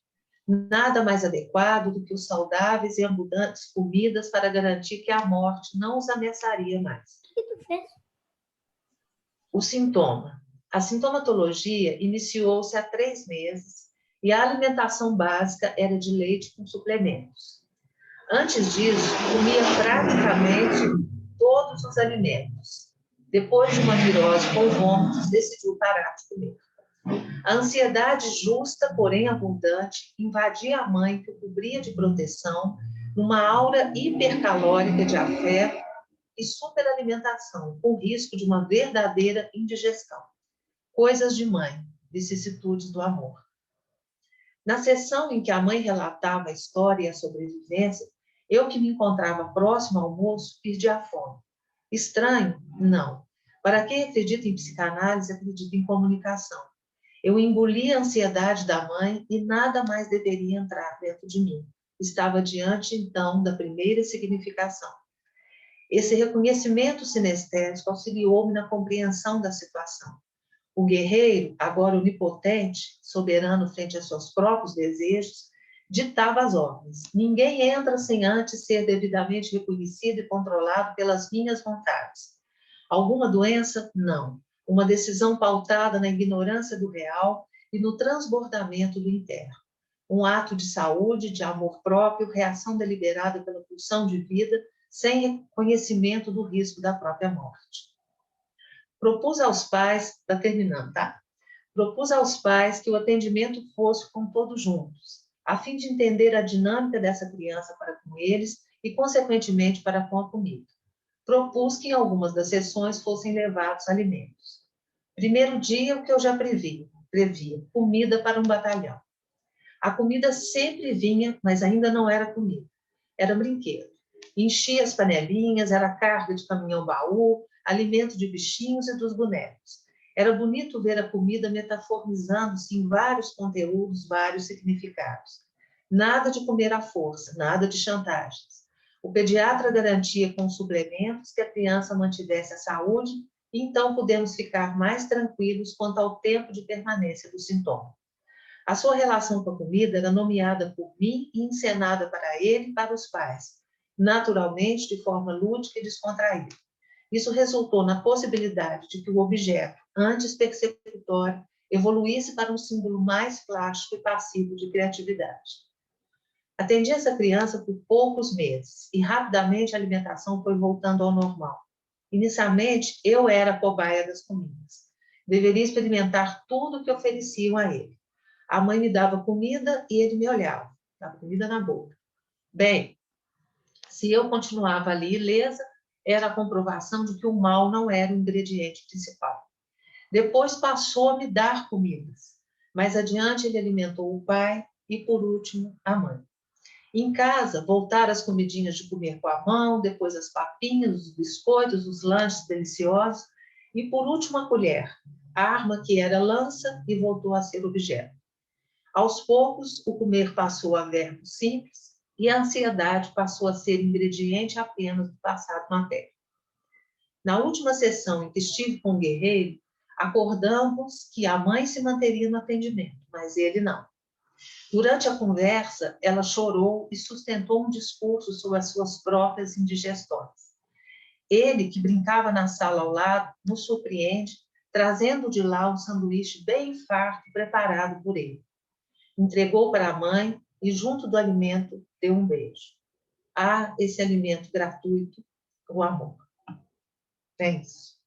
Nada mais adequado do que os saudáveis e abundantes comidas para garantir que a morte não os ameaçaria mais. O que tu fez? O sintoma. A sintomatologia iniciou-se há 3 meses e a alimentação básica era de leite com suplementos. Antes disso, comia praticamente todos os alimentos. Depois de uma virose com vômitos, decidiu parar de comer. A ansiedade justa, porém abundante, invadia a mãe, que o cobria de proteção, numa aura hipercalórica de afeto e superalimentação, com risco de uma verdadeira indigestão. Coisas de mãe, vicissitudes do amor. Na sessão em que a mãe relatava a história e a sobrevivência, eu que me encontrava próximo ao moço, perdi a fome. Estranho? Não. Para quem acredita em psicanálise, acredita em comunicação. Eu engoli a ansiedade da mãe e nada mais deveria entrar dentro de mim. Estava diante, então, da primeira significação. Esse reconhecimento sinestésico auxiliou-me na compreensão da situação. O guerreiro, agora onipotente, soberano frente a seus próprios desejos, ditava as ordens. Ninguém entra sem antes ser devidamente reconhecido e controlado pelas minhas vontades. Alguma doença? Não. Uma decisão pautada na ignorância do real e no transbordamento do interno. Um ato de saúde, de amor próprio, reação deliberada pela pulsão de vida, sem reconhecimento do risco da própria morte. Propus aos pais, está terminando, tá? Propus aos pais que o atendimento fosse com todos juntos, a fim de entender a dinâmica dessa criança para com eles e, consequentemente, para com a comida. Propus que em algumas das sessões fossem levados alimentos. Primeiro dia, o que eu já previa, comida para um batalhão. A comida sempre vinha, mas ainda não era comida, era brinquedo. Enchia as panelinhas, era carga de caminhão-baú, alimento de bichinhos e dos bonecos. Era bonito ver a comida metaformizando-se em vários conteúdos, vários significados. Nada de comer à força, nada de chantagens. O pediatra garantia com suplementos que a criança mantivesse a saúde e então pudemos ficar mais tranquilos quanto ao tempo de permanência do sintoma. A sua relação com a comida era nomeada por mim e encenada para ele e para os pais, naturalmente de forma lúdica e descontraída. Isso resultou na possibilidade de que o objeto, antes persecutório, evoluísse para um símbolo mais plástico e passivo de criatividade. Atendi essa criança por poucos meses e rapidamente a alimentação foi voltando ao normal. Inicialmente, eu era a cobaia das comidas. Deveria experimentar tudo o que ofereciam a ele. A mãe me dava comida e ele me olhava, dava comida na boca. Bem, se eu continuava ali ilesa, era a comprovação de que o mal não era o ingrediente principal. Depois passou a me dar comidas. Mais adiante ele alimentou o pai e, por último, a mãe. Em casa, voltaram as comidinhas de comer com a mão, depois as papinhas, os biscoitos, os lanches deliciosos e, por último, a colher, a arma que era lança e voltou a ser objeto. Aos poucos, o comer passou a verbo simples e a ansiedade passou a ser ingrediente apenas do passado materno. Na última sessão em que estive com o guerreiro, acordamos que a mãe se manteria no atendimento, mas ele não. Durante a conversa, ela chorou e sustentou um discurso sobre as suas próprias indigestões. Ele, que brincava na sala ao lado, nos surpreende, trazendo de lá um sanduíche bem farto preparado por ele. Entregou para a mãe e, junto do alimento, deu um beijo. Ah, esse alimento gratuito, o amor. É isso.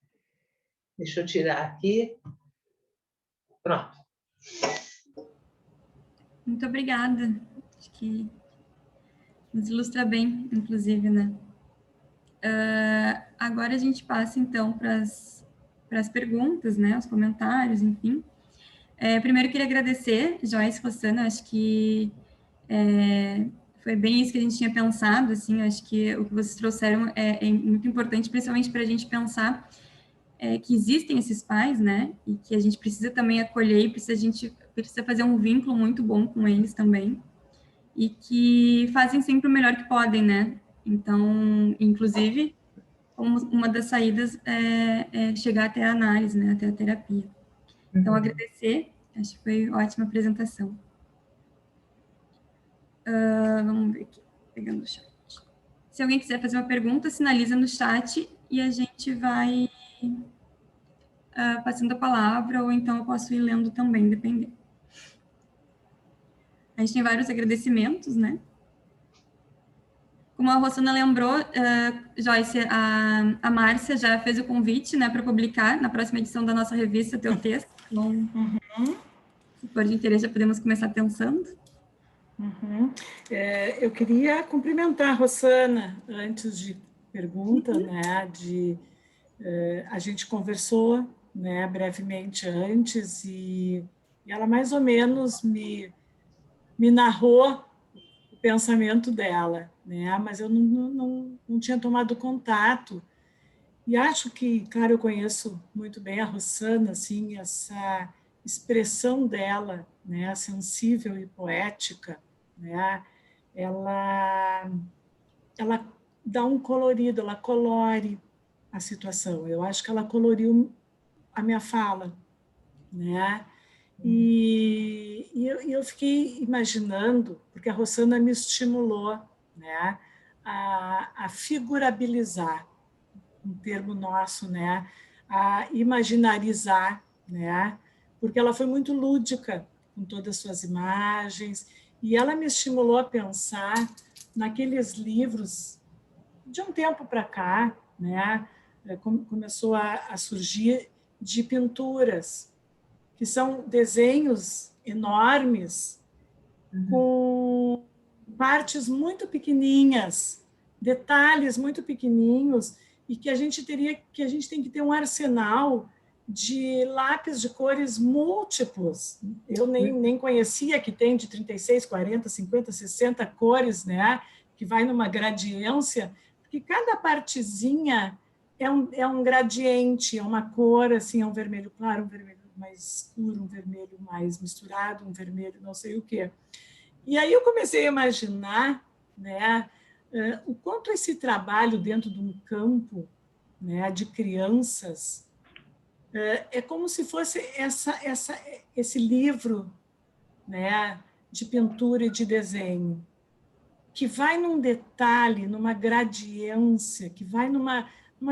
Deixa eu tirar aqui. Pronto. Muito obrigada. Acho que nos ilustra bem, inclusive, né? Agora a gente passa, então, para as perguntas, né? Os comentários, enfim. Primeiro, eu queria agradecer, Joyce, Rossana, acho que foi bem isso que a gente tinha pensado, assim, acho que o que vocês trouxeram é muito importante, principalmente para a gente pensar que existem esses pais, né, e que a gente precisa também acolher, a gente precisa fazer um vínculo muito bom com eles também, e que fazem sempre o melhor que podem, né, então, inclusive, uma das saídas é chegar até a análise, né, até a terapia. Então, agradecer, acho que foi ótima apresentação. Vamos ver aqui, pegando o chat. Se alguém quiser fazer uma pergunta, sinaliza no chat e a gente vai passando a palavra, ou então eu posso ir lendo também, dependendo. A gente tem vários agradecimentos, né? Como a Rossana lembrou, Joyce, a Márcia já fez o convite, né, para publicar na próxima edição da nossa revista teu texto. Então, se for de interesse, já podemos começar pensando. Eu queria cumprimentar a Rossana, antes de pergunta, né, a gente conversou, né, brevemente antes e ela mais ou menos me narrou o pensamento dela, né, mas eu não tinha tomado contato. E acho que, claro, eu conheço muito bem a Rossana, assim, essa expressão dela, né, sensível e poética, né, ela, ela dá um colorido, ela colore a situação. Eu acho que ela coloriu a minha fala, né? E eu fiquei imaginando, porque a Rossana me estimulou, né, a figurabilizar, um termo nosso, né, a imaginarizar, né, porque ela foi muito lúdica com todas as suas imagens e ela me estimulou a pensar naqueles livros de um tempo para cá, né, começou a surgir de pinturas que são desenhos enormes com partes muito pequenininhas, detalhes muito pequenininhos e que a gente tem que ter um arsenal de lápis de cores múltiplos. Eu nem conhecia que tem de 36, 40, 50, 60 cores, né? Que vai numa gradiência, porque cada partezinha é um gradiente, é uma cor, assim, é um vermelho claro, um vermelho mais escuro, um vermelho mais misturado, um vermelho não sei o quê. E aí eu comecei a imaginar, né, o quanto esse trabalho dentro de um campo, né, de crianças é como se fosse esse livro, né, de pintura e de desenho, que vai num detalhe, numa gradiência, que vai numa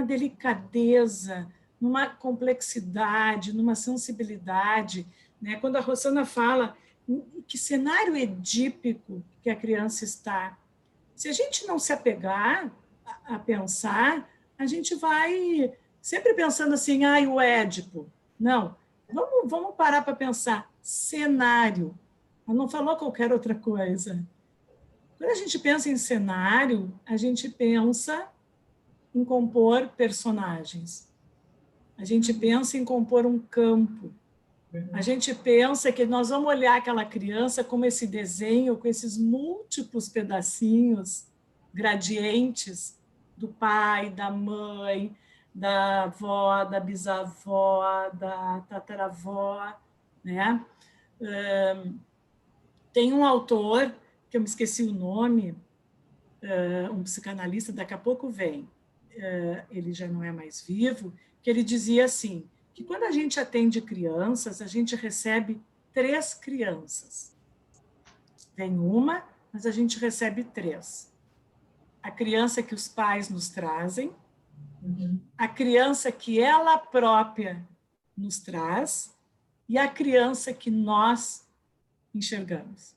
delicadeza, numa complexidade, numa sensibilidade. Né? Quando a Rossana fala que cenário edípico que a criança está, se a gente não se apegar a pensar, a gente vai sempre pensando assim, o Édipo. Não, vamos parar para pensar. Cenário. Ela não falou qualquer outra coisa. Quando a gente pensa em cenário, a gente pensa em compor personagens. A gente pensa em compor um campo. A gente pensa que nós vamos olhar aquela criança como esse desenho, com esses múltiplos pedacinhos, gradientes, do pai, da mãe, da avó, da bisavó, da tataravó, né? Tem um autor, que eu me esqueci o nome, um psicanalista, daqui a pouco vem, ele já não é mais vivo, que ele dizia assim, que quando a gente atende crianças, a gente recebe 3 crianças. Vem uma, mas a gente recebe 3. A criança que os pais nos trazem, a criança que ela própria nos traz e a criança que nós enxergamos.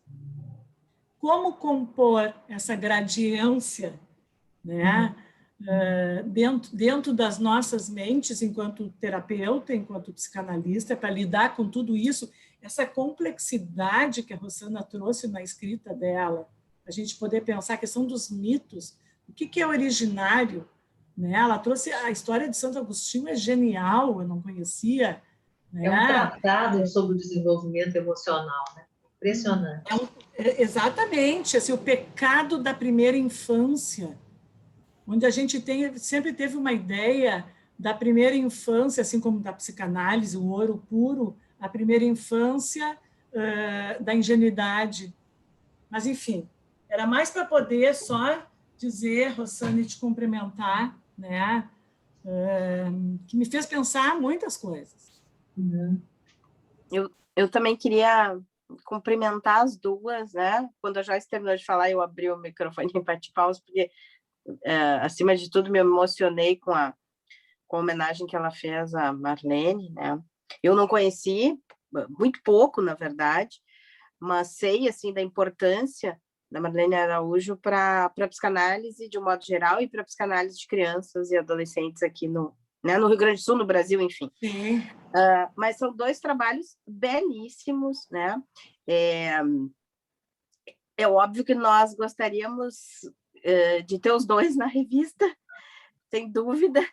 Como compor essa gradiência, né? Dentro das nossas mentes, enquanto terapeuta, enquanto psicanalista, para lidar com tudo isso, essa complexidade que a Rossana trouxe na escrita dela, a gente poder pensar a questão dos mitos, o que é originário, né? Ela trouxe a história de Santo Agostinho, é genial, eu não conhecia. Né? É um tratado sobre o desenvolvimento emocional, né? Impressionante. Exatamente, assim, o pecado da primeira infância, onde a gente sempre teve uma ideia da primeira infância, assim como da psicanálise, o ouro puro, a primeira infância da ingenuidade. Mas, enfim, era mais para poder só dizer, Rossana, e te cumprimentar, né? Que me fez pensar muitas coisas. Eu também queria cumprimentar as duas, né? Quando a Joyce terminou de falar, eu abri o microfone e bati pausa, porque acima de tudo, me emocionei com a homenagem que ela fez a Marlene, né? Eu não conheci, muito pouco, na verdade, mas sei, assim, da importância da Marlene Araújo para a psicanálise de um modo geral e para a psicanálise de crianças e adolescentes aqui no Rio Grande do Sul, no Brasil, enfim. Sim. Mas são 2 trabalhos belíssimos, né? É óbvio que nós gostaríamos de ter os 2 na revista, sem dúvida.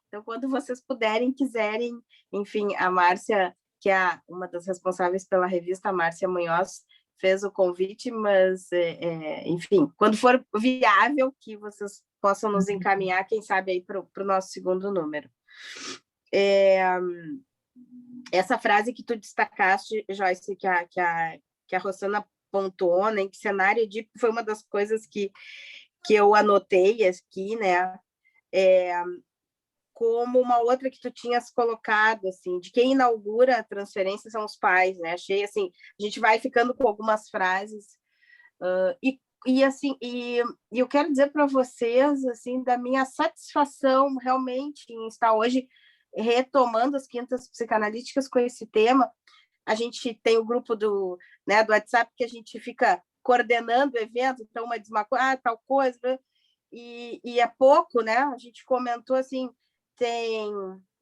Então, quando vocês puderem, quiserem, enfim, a Márcia, que é uma das responsáveis pela revista, a Márcia Munhoz, fez o convite, mas, enfim, quando for viável, que vocês possam nos encaminhar, quem sabe, aí para o nosso segundo número. Essa frase que tu destacaste, Joyce, que a Rossana pontuou, né, que cenário de foi uma das coisas que eu anotei aqui, né, como uma outra que tu tinhas colocado, assim, de quem inaugura a transferência são os pais, né? Achei, assim, a gente vai ficando com algumas frases, e eu quero dizer para vocês, assim, da minha satisfação realmente em estar hoje retomando as quintas psicanalíticas com esse tema. A gente tem o grupo do WhatsApp que a gente fica coordenando o evento, então uma diz uma coisa, tal coisa, e é pouco, né? A gente comentou assim, tem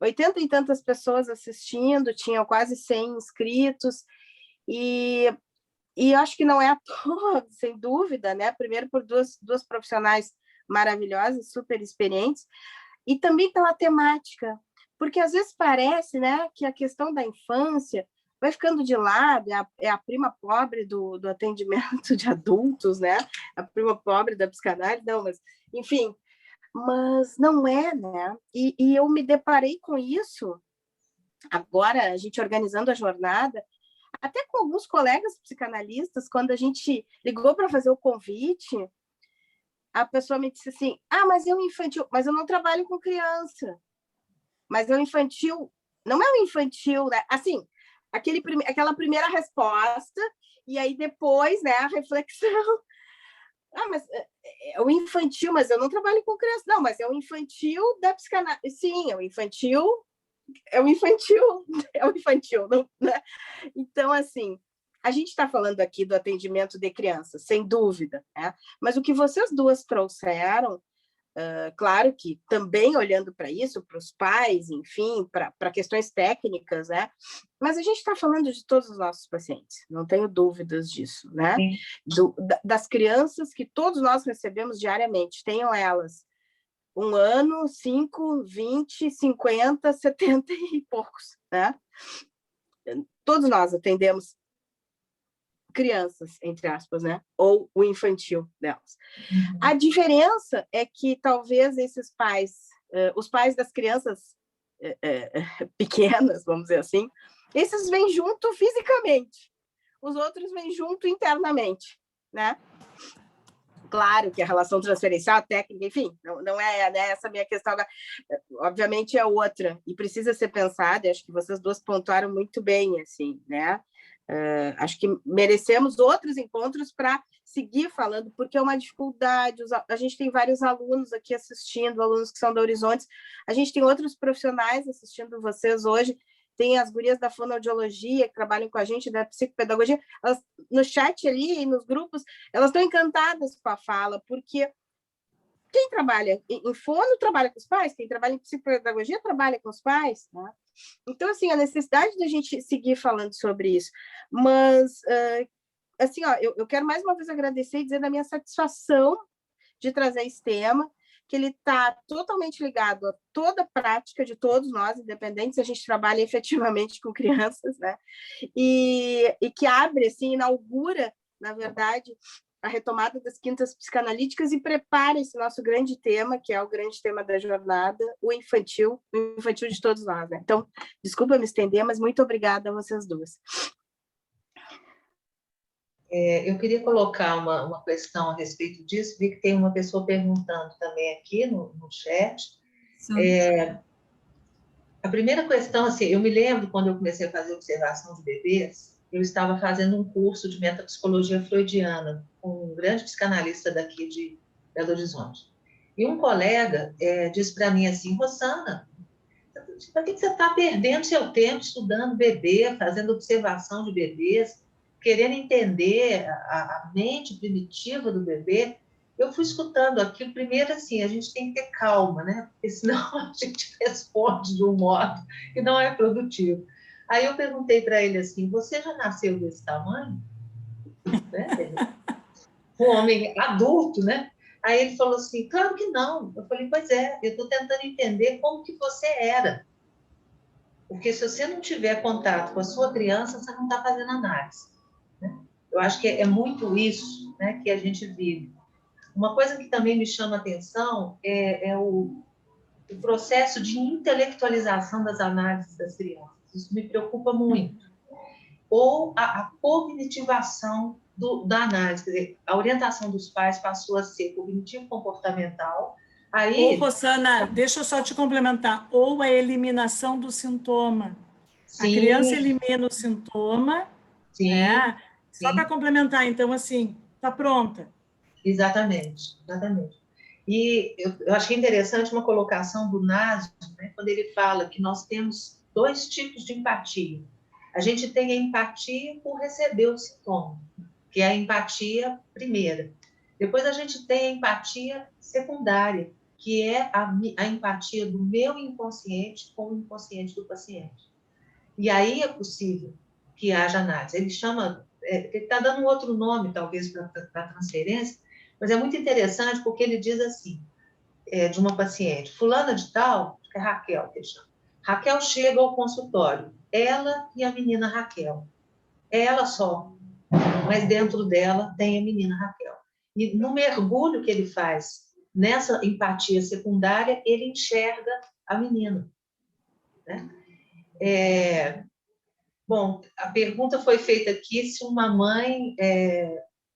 80 e tantas pessoas assistindo, tinham quase 100 inscritos, e acho que não é à toa, sem dúvida, né? Primeiro por duas profissionais maravilhosas, super experientes, e também pela temática, porque às vezes parece, né, que a questão da infância vai ficando de lado, é a prima pobre do atendimento de adultos, né? A prima pobre da psicanálise, não, mas, enfim, mas não é, né? E eu me deparei com isso agora, a gente organizando a jornada, até com alguns colegas psicanalistas, quando a gente ligou para fazer o convite, a pessoa me disse assim, mas é um infantil, mas eu não trabalho com criança, mas é um infantil, não é um infantil, né? Assim, aquela primeira resposta, e aí depois, né, a reflexão. Mas é o infantil, mas eu não trabalho com criança. Não, mas é o infantil da psicanálise. Sim, é o infantil, não, né? Então, assim, a gente está falando aqui do atendimento de crianças, sem dúvida, né? Mas o que vocês duas trouxeram, claro que também olhando para isso, para os pais, enfim, para questões técnicas, né? Mas a gente está falando de todos os nossos pacientes, não tenho dúvidas disso, né? Das crianças que todos nós recebemos diariamente, tenham elas 1 ano, 5, 20, 50, 70 e poucos, né? Todos nós atendemos crianças, entre aspas, né? Ou o infantil delas. A diferença é que talvez esses pais, os pais das crianças pequenas, vamos dizer assim, esses vêm junto fisicamente, os outros vêm junto internamente, né? Claro que a relação transferencial, a técnica, enfim, não é, né, essa minha questão, obviamente é outra, e precisa ser pensada, acho que vocês duas pontuaram muito bem, assim, né? Acho que merecemos outros encontros para seguir falando, porque é uma dificuldade. A gente tem vários alunos aqui assistindo, alunos que são da Horizontes, a gente tem outros profissionais assistindo vocês hoje, tem as gurias da fonoaudiologia que trabalham com a gente, da psicopedagogia, elas, no chat ali, nos grupos, elas estão encantadas com a fala, porque quem trabalha em fono trabalha com os pais, quem trabalha em psicopedagogia trabalha com os pais, né? Então, assim, a necessidade da gente seguir falando sobre isso. Mas, assim, eu quero mais uma vez agradecer e dizer da minha satisfação de trazer esse tema, que ele está totalmente ligado a toda a prática de todos nós, independente se a gente trabalha efetivamente com crianças, né? E que abre, assim, inaugura, na verdade, a retomada das quintas psicanalíticas e prepara esse nosso grande tema, que é o grande tema da jornada, o infantil de todos nós, né? Então, desculpa me estender, mas muito obrigada a vocês duas. Eu queria colocar uma questão a respeito disso, vi que tem uma pessoa perguntando também aqui no chat. A primeira questão, assim, eu me lembro quando eu comecei a fazer observação de bebês, eu estava fazendo um curso de metapsicologia freudiana com um grande psicanalista daqui de Belo Horizonte. E um colega disse para mim assim, Rossana, para que você está perdendo seu tempo estudando bebê, fazendo observação de bebês, querendo entender a mente primitiva do bebê? Eu fui escutando aquilo, primeiro assim, a gente tem que ter calma, né? Porque senão a gente responde de um modo que não é produtivo. Aí eu perguntei para ele assim, você já nasceu desse tamanho? Né? Um homem adulto, né? Aí ele falou assim, claro que não. Eu falei, pois é, eu estou tentando entender como que você era. Porque se você não tiver contato com a sua criança, você não está fazendo análise, né? Eu acho que é muito isso, né, que a gente vive. Uma coisa que também me chama a atenção é o processo de intelectualização das análises das crianças. Isso me preocupa muito. Ou a cognitivação da análise, quer dizer, a orientação dos pais passou a ser cognitivo-comportamental. Ou, Rosana, deixa eu só te complementar, ou a eliminação do sintoma. Sim, a criança elimina o sintoma, sim, né? Só sim. para complementar, então, assim, está pronta. Exatamente, exatamente. E eu achei interessante uma colocação do Naso, né, quando ele fala que nós temos 2 tipos de empatia. A gente tem a empatia por receber o sintoma, que é a empatia primeira. Depois a gente tem a empatia secundária, que é a empatia do meu inconsciente com o inconsciente do paciente. E aí é possível que haja análise. Ele chama, ele está dando um outro nome, talvez, para a transferência, mas é muito interessante porque ele diz assim, de uma paciente, fulana de tal, que é Raquel, que ele chama. Raquel chega ao consultório, ela e a menina Raquel. É ela só, mas dentro dela tem a menina Raquel. E no mergulho que ele faz nessa empatia secundária, ele enxerga a menina, né? Bom, a pergunta foi feita aqui se uma mãe,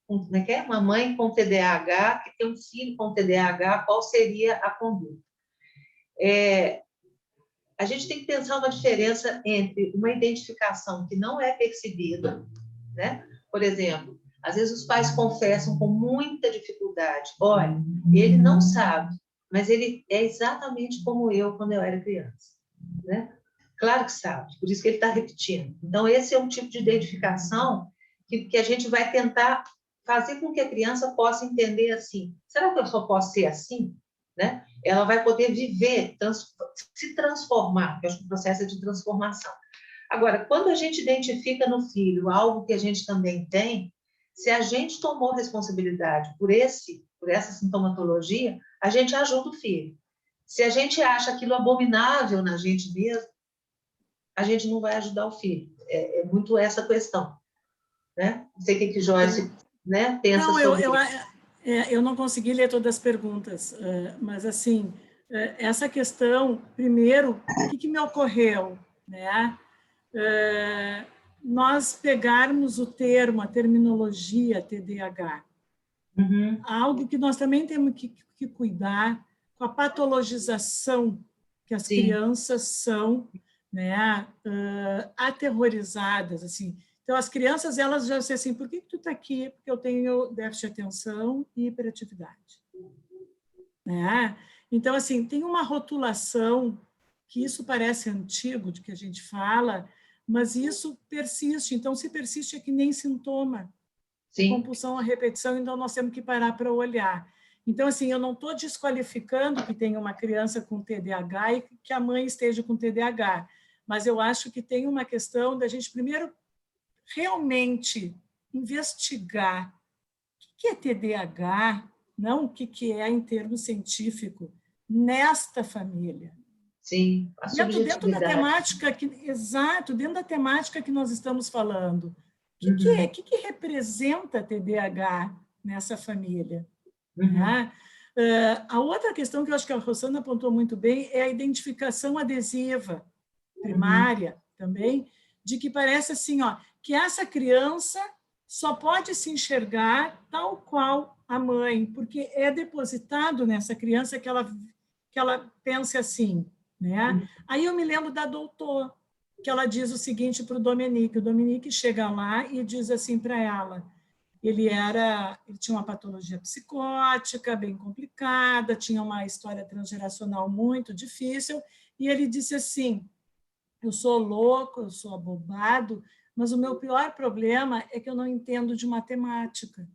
como é que é? Uma mãe com TDAH, que tem um filho com TDAH, qual seria a conduta? A gente tem que pensar uma diferença entre uma identificação que não é percebida, né? Por exemplo, às vezes os pais confessam com muita dificuldade, olha, ele não sabe, mas ele é exatamente como eu quando eu era criança, né? Claro que sabe, por isso que ele está repetindo. Então, esse é um tipo de identificação que a gente vai tentar fazer com que a criança possa entender assim, será que eu só posso ser assim? Né? Ela vai poder viver, se transformar, que eu acho que o processo é de transformação. Agora, quando a gente identifica no filho algo que a gente também tem, se a gente tomou responsabilidade por essa sintomatologia, a gente ajuda o filho. Se a gente acha aquilo abominável na gente mesmo, a gente não vai ajudar o filho. É muito essa questão, né? Não sei o que Joyce, né, pensa sobre isso. Eu não consegui ler todas as perguntas, mas, assim, essa questão, primeiro, o que me ocorreu, né? Nós pegarmos o termo, a terminologia TDAH, algo que nós também temos que cuidar com a patologização que as crianças são, né, aterrorizadas, assim. Então, as crianças, elas já dizem assim, por que tu está aqui? Porque eu tenho déficit de atenção e hiperatividade. Né? Então, assim, tem uma rotulação que isso parece antigo, de que a gente fala, mas isso persiste. Então, se persiste é que nem sintoma. É compulsão à repetição, então nós temos que parar para olhar. Então, assim, eu não estou desqualificando que tem uma criança com TDAH e que a mãe esteja com TDAH, mas eu acho que tem uma questão da gente primeiro realmente investigar o que é TDAH, não o que é em termos científicos, nesta família. Sim, a Dentro da temática dentro da temática que nós estamos falando. O que representa TDAH nessa família? Né? A outra questão que eu acho que a Rosana apontou muito bem é a identificação adesiva, primária também, de que parece assim, ó, que essa criança só pode se enxergar tal qual a mãe, porque é depositado nessa criança que ela pense assim. Né? Aí eu me lembro da doutora, que ela diz o seguinte para o Dominique chega lá e diz assim para ela, ele tinha uma patologia psicótica bem complicada, tinha uma história transgeracional muito difícil, e ele disse assim, eu sou louco, eu sou abobado, mas o meu pior problema é que eu não entendo de matemática,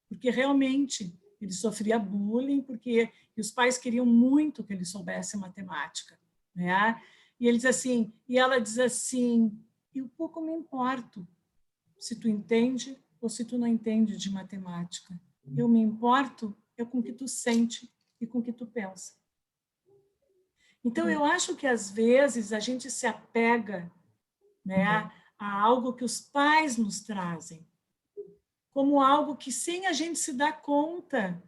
porque realmente ele sofria bullying, porque os pais queriam muito que ele soubesse matemática. Né? E ele diz assim, e ela diz assim, eu pouco me importo se tu entende ou se tu não entende de matemática. Eu me importo é com o que tu sente e com o que tu pensa. Então, eu acho que, às vezes, a gente se apega, né, a algo que os pais nos trazem, como algo que, sem a gente se dar conta,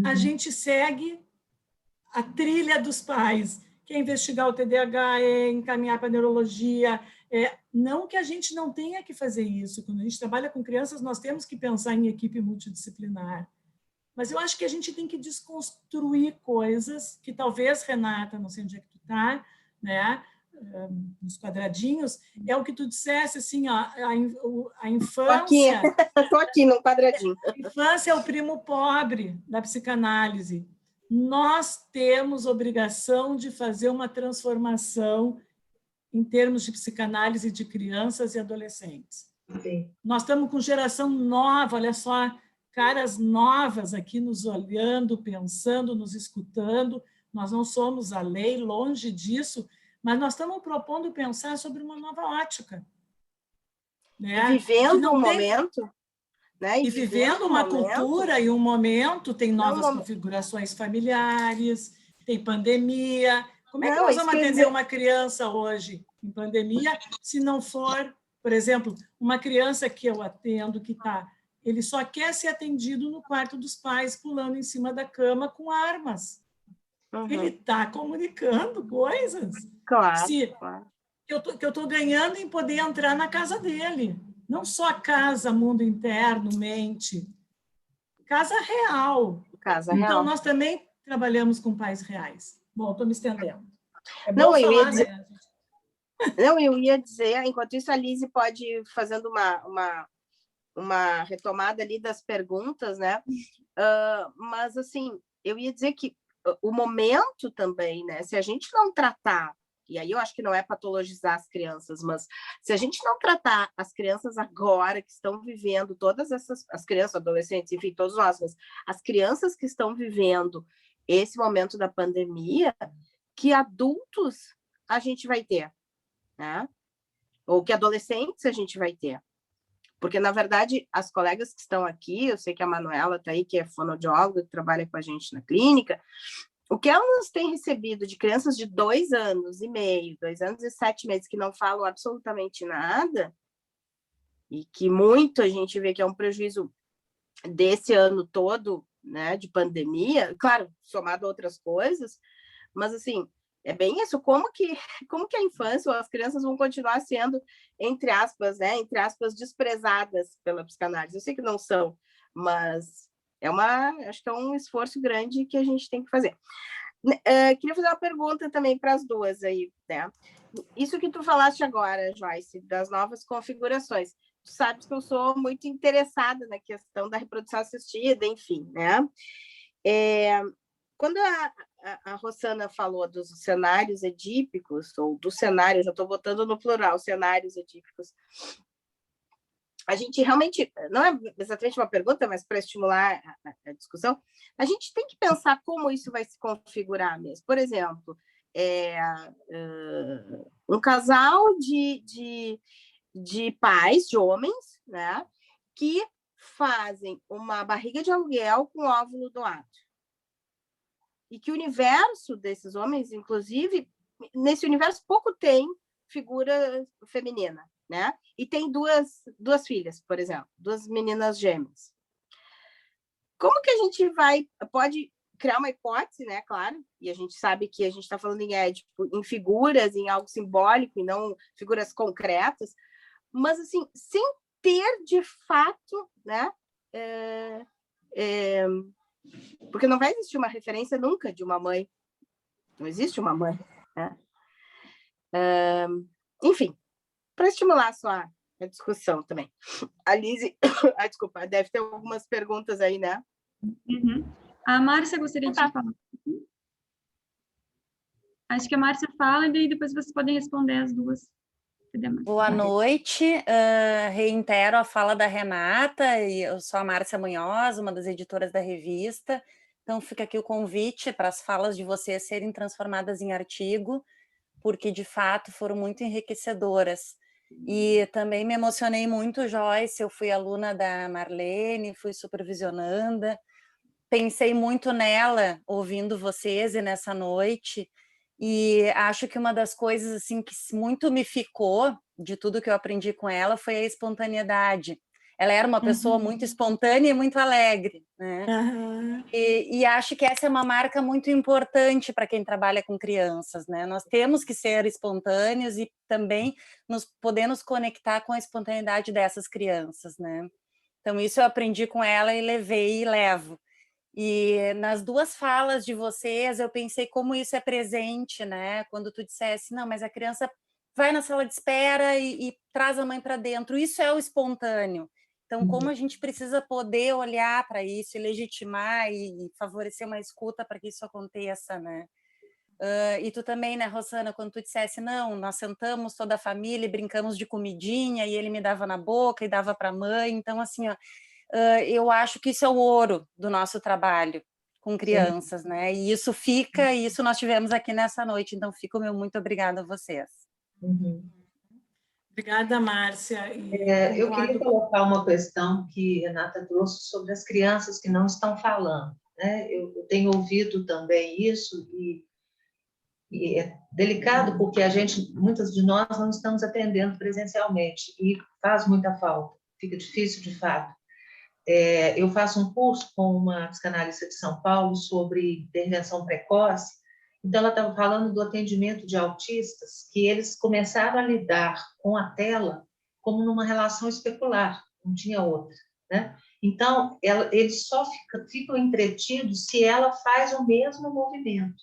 a gente segue a trilha dos pais, que é investigar o TDAH, é encaminhar para a neurologia. Não que a gente não tenha que fazer isso. Quando a gente trabalha com crianças, nós temos que pensar em equipe multidisciplinar. Mas eu acho que a gente tem que desconstruir coisas que talvez, Renata, não sei onde é que tu está, né, nos quadradinhos, é o que tu dissesse, assim, ó, a infância... Estou aqui no quadradinho. A infância é o primo pobre da psicanálise. Nós temos obrigação de fazer uma transformação em termos de psicanálise de crianças e adolescentes. Sim. Nós estamos com geração nova, olha só, caras novas aqui nos olhando, pensando, nos escutando. Nós não somos a lei, longe disso, mas nós estamos propondo pensar sobre uma nova ótica. Né? E vivendo um momento... Né? E vivendo uma cultura e um momento, tem novas Não, configurações familiares, tem pandemia. Como é que Não, nós isso vamos quer atender dizer- uma criança hoje em pandemia, se não for, por exemplo, uma criança que eu atendo, que tá, ele só quer ser atendido no quarto dos pais, pulando em cima da cama com armas. Ele está comunicando coisas. Claro, Se claro. que eu estou ganhando em poder entrar na casa dele. Não só casa, mundo interno, mente. Casa real. Casa Então, real. nós também trabalhamos com pais reais. Bom, estou me estendendo. É bom Não, eu ia falar, dizer- né? Não, eu ia dizer, enquanto isso, a Lise pode ir fazendo uma retomada ali das perguntas, né? Mas, assim, eu ia dizer que o momento também, né? Se a gente não tratar, e aí eu acho que não é patologizar as crianças, mas se a gente não tratar as crianças agora que estão vivendo, todas as crianças, adolescentes, enfim, todos nós, mas as crianças que estão vivendo esse momento da pandemia, que adultos a gente vai ter, né? Ou que adolescentes a gente vai ter. Porque, na verdade, as colegas que estão aqui, eu sei que a Manuela está aí, que é fonoaudióloga, que trabalha com a gente na clínica, o que elas têm recebido de crianças de 2 anos e meio, 2 anos e 7 meses, que não falam absolutamente nada, e que muito a gente vê que é um prejuízo desse ano todo, né, de pandemia, claro, somado a outras coisas, mas, assim, é bem isso, como que a infância ou as crianças vão continuar sendo, entre aspas, né, desprezadas pela psicanálise. Eu sei que não são, mas acho que é um esforço grande que a gente tem que fazer. Queria fazer uma pergunta também para as duas aí, né? Isso que tu falaste agora, Joyce, das novas configurações. Tu sabes que eu sou muito interessada na questão da reprodução assistida, enfim, né? Quando a Rossana falou dos cenários edípicos, ou do cenário, já estou botando no plural, cenários edípicos, a gente realmente, não é exatamente uma pergunta, mas para estimular a discussão, a gente tem que pensar como isso vai se configurar mesmo. Por exemplo, um casal de pais, de homens, né, que fazem uma barriga de aluguel com óvulo doado. E que o universo desses homens, inclusive, nesse universo pouco tem figura feminina, né? E tem duas filhas, por exemplo, 2 meninas gêmeas. Como que a gente pode criar uma hipótese, né? Claro, e a gente sabe que a gente está falando em figuras, em algo simbólico, e não figuras concretas, mas, assim, sem ter, de fato, né? Porque não vai existir uma referência nunca de uma mãe. Não existe uma mãe, né? Enfim, para estimular só a discussão também. A Lise, desculpa, deve ter algumas perguntas aí, né? A Márcia gostaria de falar. Acho que a Márcia fala e daí depois vocês podem responder as duas. Boa noite, reitero a fala da Renata, e eu sou a Márcia Munhoz, uma das editoras da revista, então fica aqui o convite para as falas de vocês serem transformadas em artigo, porque de fato foram muito enriquecedoras. E também me emocionei muito, Joyce, eu fui aluna da Marlene, fui supervisionanda, pensei muito nela, ouvindo vocês e nessa noite, e acho que uma das coisas assim que muito me ficou de tudo que eu aprendi com ela foi a espontaneidade. Ela era uma pessoa muito espontânea e muito alegre, né? E acho que essa é uma marca muito importante para quem trabalha com crianças, né? Nós temos que ser espontâneos e também poder nos conectar com a espontaneidade dessas crianças, né? Então, isso eu aprendi com ela e levei e levo. E nas duas falas de vocês, eu pensei como isso é presente, né? Quando tu dissesse, não, mas a criança vai na sala de espera e traz a mãe para dentro. Isso é o espontâneo. Então, como a gente precisa poder olhar para isso e legitimar e favorecer uma escuta para que isso aconteça, né? E tu também, né, Rosana, quando tu dissesse, não, nós sentamos toda a família e brincamos de comidinha e ele me dava na boca e dava para a mãe. Então, assim, ó, eu acho que isso é o ouro do nosso trabalho com crianças, né? E isso fica, e isso nós tivemos aqui nessa noite. Então, fica o meu muito obrigada a vocês. Obrigada, Márcia. Eu queria colocar uma questão que a Renata trouxe sobre as crianças que não estão falando, né? Eu tenho ouvido também isso e é delicado porque muitas de nós não estamos atendendo presencialmente e faz muita falta, fica difícil de fato. Eu faço um curso com uma psicanalista de São Paulo sobre intervenção precoce, então ela estava falando do atendimento de autistas, que eles começaram a lidar com a tela como numa relação especular, não tinha outra, né? Então, eles só ficam entretidos se ela faz o mesmo movimento.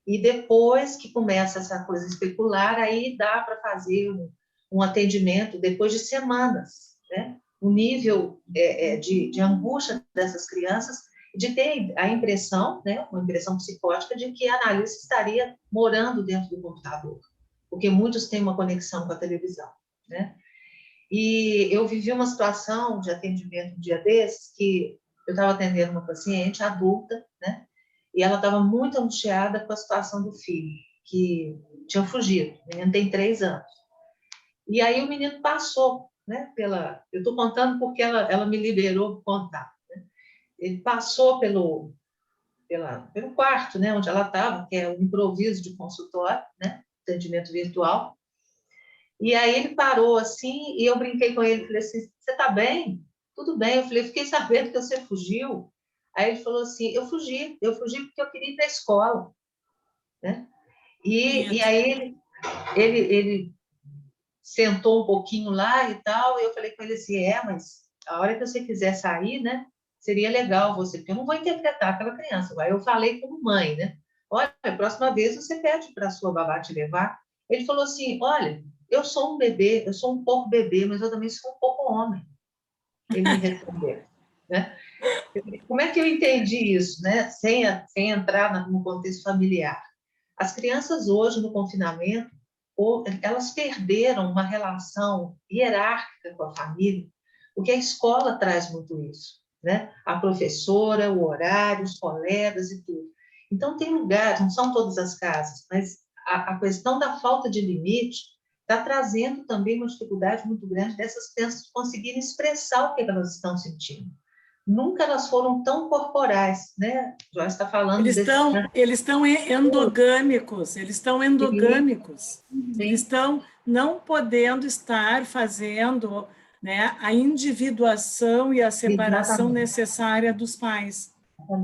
E depois que começa essa coisa especular, aí dá para fazer um atendimento depois de semanas, né? O nível de angústia dessas crianças, de ter a impressão, né, uma impressão psicótica de que a analista estaria morando dentro do computador, porque muitos têm uma conexão com a televisão, né? E eu vivi uma situação de atendimento um dia desses, que eu estava atendendo uma paciente adulta, né? E ela estava muito angustiada com a situação do filho, que tinha fugido. O menino tem 3 anos. E aí o menino passou, né? Eu estou contando porque ela me liberou para contar. Né? Ele passou pelo quarto, né? Onde ela estava, que é o improviso de consultório, né? Atendimento virtual. E aí ele parou assim, e eu brinquei com ele, falei assim, você está bem? Tudo bem. Eu falei, fiquei sabendo que você fugiu. Aí ele falou assim, eu fugi porque eu queria ir para a escola, né? E aí ele sentou um pouquinho lá e tal, e eu falei com ele assim, mas a hora que você quiser sair, né, seria legal você, porque eu não vou interpretar aquela criança. Aí eu falei como mãe, né? Olha, a próxima vez você pede para a sua babá te levar. Ele falou assim, olha, eu sou um bebê, eu sou um pouco bebê, mas eu também sou um pouco homem. Ele me respondeu, né? Como é que eu entendi isso, né? Sem entrar no contexto familiar. As crianças hoje, no confinamento, elas perderam uma relação hierárquica com a família, porque a escola traz muito isso, né? A professora, o horário, os colegas e tudo. Então, tem lugares, não são todas as casas, mas a questão da falta de limite está trazendo também uma dificuldade muito grande dessas crianças conseguirem expressar o que elas estão sentindo. Nunca elas foram tão corporais, né? Joyce está falando eles estão endogâmicos, eles estão não podendo estar fazendo, né, a individuação e a separação necessária dos pais.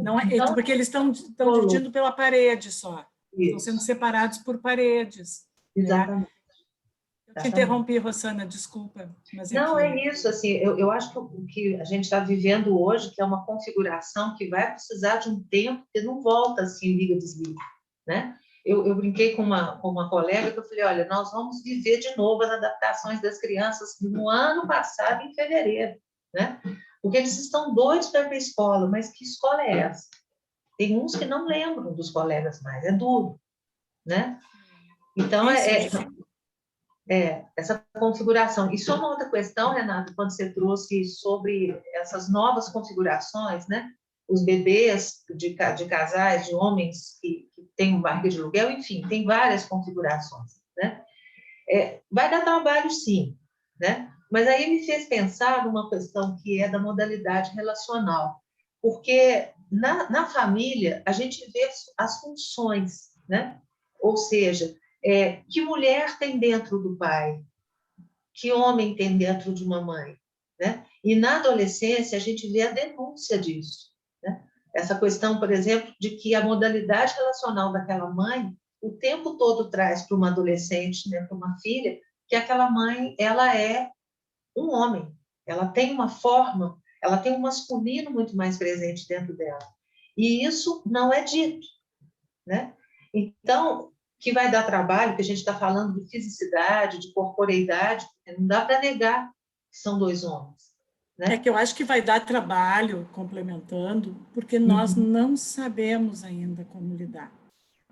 Não é, então, porque eles estão dividindo pela parede só. Estão sendo separados por paredes. Exatamente. Né? Eu te interrompi, Rosana, desculpa. Mas não, é isso. Assim, eu acho que o que a gente está vivendo hoje, que é uma configuração que vai precisar de um tempo, que não volta assim, liga-desliga. Né? Eu brinquei com uma colega que eu falei, olha, nós vamos viver de novo as adaptações das crianças no ano passado, em fevereiro. Né? Porque eles estão doidos para ir para a escola, mas que escola é essa? Tem uns que não lembram dos colegas mais, é duro. Né? Então, essa configuração. E só uma outra questão, Renata, quando você trouxe sobre essas novas configurações, né? Os bebês de casais, de homens que têm uma barriga de aluguel, enfim, tem várias configurações, né? Vai dar trabalho, sim, né? Mas aí me fez pensar numa questão que é da modalidade relacional, porque na família, a gente vê as funções, né? Ou seja, que mulher tem dentro do pai, que homem tem dentro de uma mãe, né? E na adolescência, a gente vê a denúncia disso, né? Essa questão, por exemplo, de que a modalidade relacional daquela mãe o tempo todo traz para uma adolescente, né, para uma filha, que aquela mãe, ela é um homem, ela tem uma forma, ela tem um masculino muito mais presente dentro dela. E isso não é dito, né? Então, que vai dar trabalho, que a gente está falando de fisicidade, de corporeidade, não dá para negar que são dois homens, né? É que eu acho que vai dar trabalho, complementando, porque nós não sabemos ainda como lidar.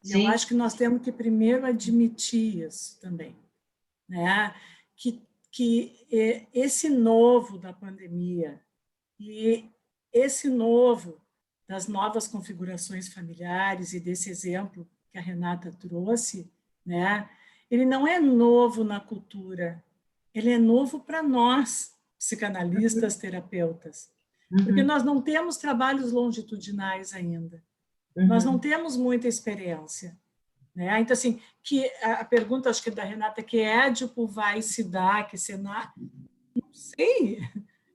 E eu acho que nós temos que primeiro admitir isso também, né? Que esse novo da pandemia e esse novo das novas configurações familiares e desse exemplo que a Renata trouxe, né? Ele não é novo na cultura, ele é novo para nós, psicanalistas, terapeutas, porque nós não temos trabalhos longitudinais ainda, nós não temos muita experiência, né? Então, assim, que a pergunta, acho que da Renata, que Édipo vai se dar, que cenário, não sei,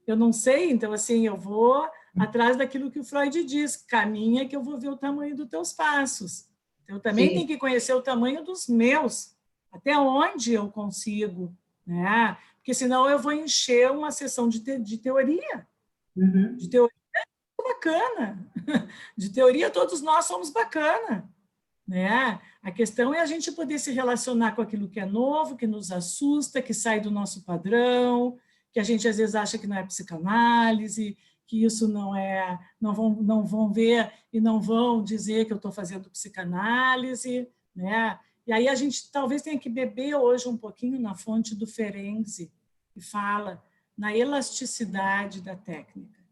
eu não sei, então, assim, eu vou atrás daquilo que o Freud diz, caminha que eu vou ver o tamanho dos teus passos. Eu também tenho que conhecer o tamanho dos meus, até onde eu consigo, né? Porque senão eu vou encher uma sessão de teoria. De teoria é bacana. De teoria todos nós somos bacana, né? A questão é a gente poder se relacionar com aquilo que é novo, que nos assusta, que sai do nosso padrão, que a gente às vezes acha que não é psicanálise, que isso não vão ver e não vão dizer que eu estou fazendo psicanálise, né? E aí a gente talvez tenha que beber hoje um pouquinho na fonte do Ferenczi, que fala na elasticidade da técnica.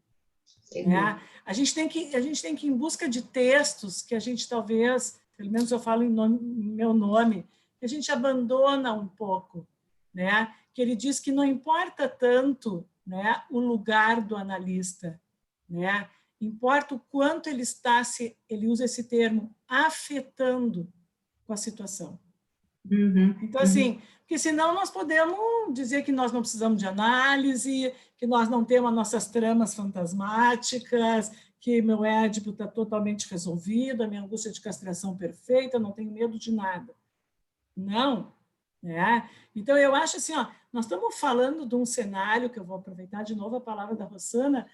Né? A gente tem que ir em busca de textos que a gente talvez, pelo menos eu falo em meu nome, que a gente abandona um pouco, né? Que ele diz que não importa tanto, né, o lugar do analista, né? Importa o quanto ele ele usa esse termo, afetando com a situação. Então, assim, porque senão nós podemos dizer que nós não precisamos de análise, que nós não temos as nossas tramas fantasmáticas, que meu Édipo está totalmente resolvido, a minha angústia de castração perfeita, não tenho medo de nada. Não. Né? Então, eu acho assim, ó, nós estamos falando de um cenário, que eu vou aproveitar de novo a palavra da Rossana,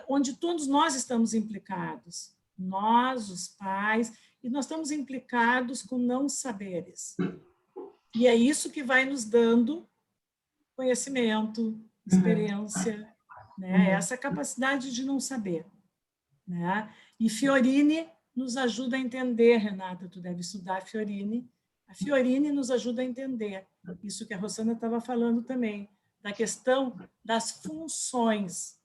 onde todos nós estamos implicados. Nós, os pais, e nós estamos implicados com não saberes. E é isso que vai nos dando conhecimento, experiência, né? Essa capacidade de não saber. Né? E Fiorini nos ajuda a entender, Renata, tu deve estudar Fiorini. A Fiorini nos ajuda a entender isso que a Rossana estava falando também, da questão das funções.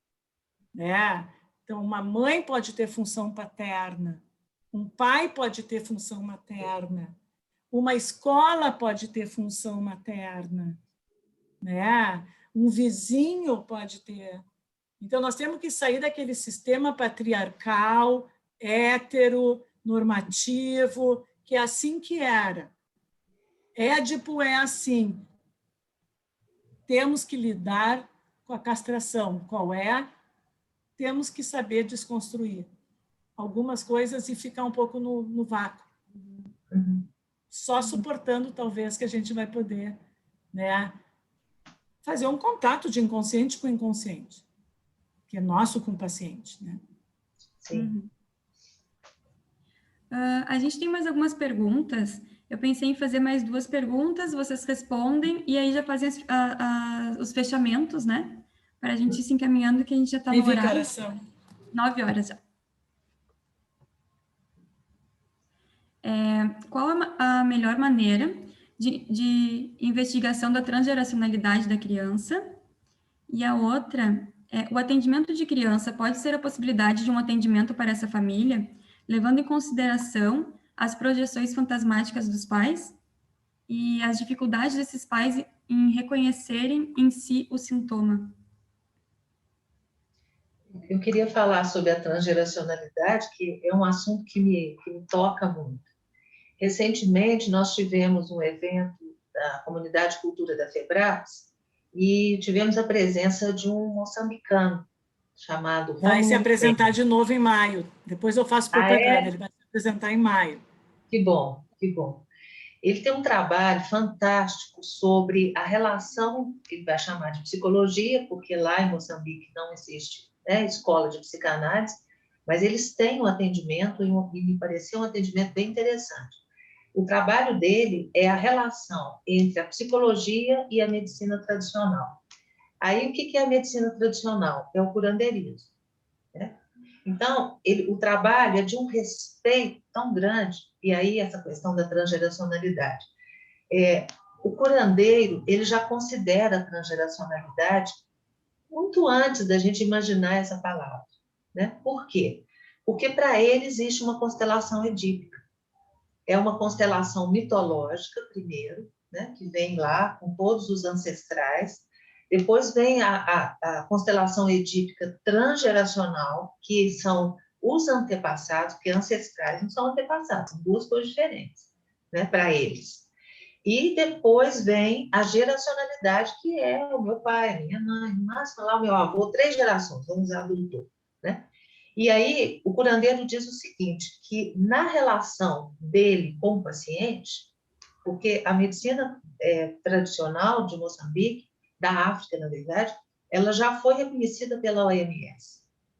Né? Então, uma mãe pode ter função paterna, um pai pode ter função materna, uma escola pode ter função materna, né? Um vizinho pode ter. Então, nós temos que sair daquele sistema patriarcal, hétero, normativo, que é assim que era. Édipo é assim. Temos que lidar com a castração. Qual é? Temos que saber desconstruir algumas coisas e ficar um pouco no vácuo. Só suportando, talvez, que a gente vai poder, né, fazer um contato de inconsciente com inconsciente, que é nosso com o paciente. Né? Sim. A gente tem mais algumas perguntas. Eu pensei em fazer mais 2 perguntas, vocês respondem, e aí já fazem os fechamentos, né? Para a gente ir se encaminhando, que a gente já está no horário. 9 horas já. Qual a melhor maneira de investigação da transgeracionalidade da criança? E a outra o atendimento de criança pode ser a possibilidade de um atendimento para essa família, levando em consideração as projeções fantasmáticas dos pais e as dificuldades desses pais em reconhecerem em si o sintoma. Eu queria falar sobre a transgeracionalidade, que é um assunto que me toca muito. Recentemente, nós tivemos um evento da Comunidade Cultura da FEBRAPS e tivemos a presença de um moçambicano chamado Vai se Rômulo apresentar Pereira. de novo em maio. Depois eu faço Ah, é? propaganda. Ele vai se apresentar em maio. Que bom, que bom. Ele tem um trabalho fantástico sobre a relação, que ele vai chamar de psicologia, porque lá em Moçambique não existe, né, escola de psicanálise, mas eles têm um atendimento, e me pareceu um atendimento bem interessante. O trabalho dele é a relação entre a psicologia e a medicina tradicional. Aí, o que é a medicina tradicional? É o curandeirismo, né? Então, o trabalho é de um respeito tão grande, e aí essa questão da transgeracionalidade. O curandeiro, ele já considera a transgeracionalidade muito antes da gente imaginar essa palavra, né? Por quê? Porque para ele existe uma constelação edípica. É uma constelação mitológica, primeiro, né? Que vem lá com todos os ancestrais. Depois vem a constelação edípica transgeracional, que são os antepassados, porque ancestrais não são antepassados, são duas coisas diferentes, né, para eles. E depois vem a geracionalidade, que é o meu pai, a minha mãe, no máximo lá o meu avô, 3 gerações, vamos usar do todo, né? E aí o curandeiro diz o seguinte, que na relação dele com o paciente, porque a medicina tradicional de Moçambique, da África, na verdade, ela já foi reconhecida pela OMS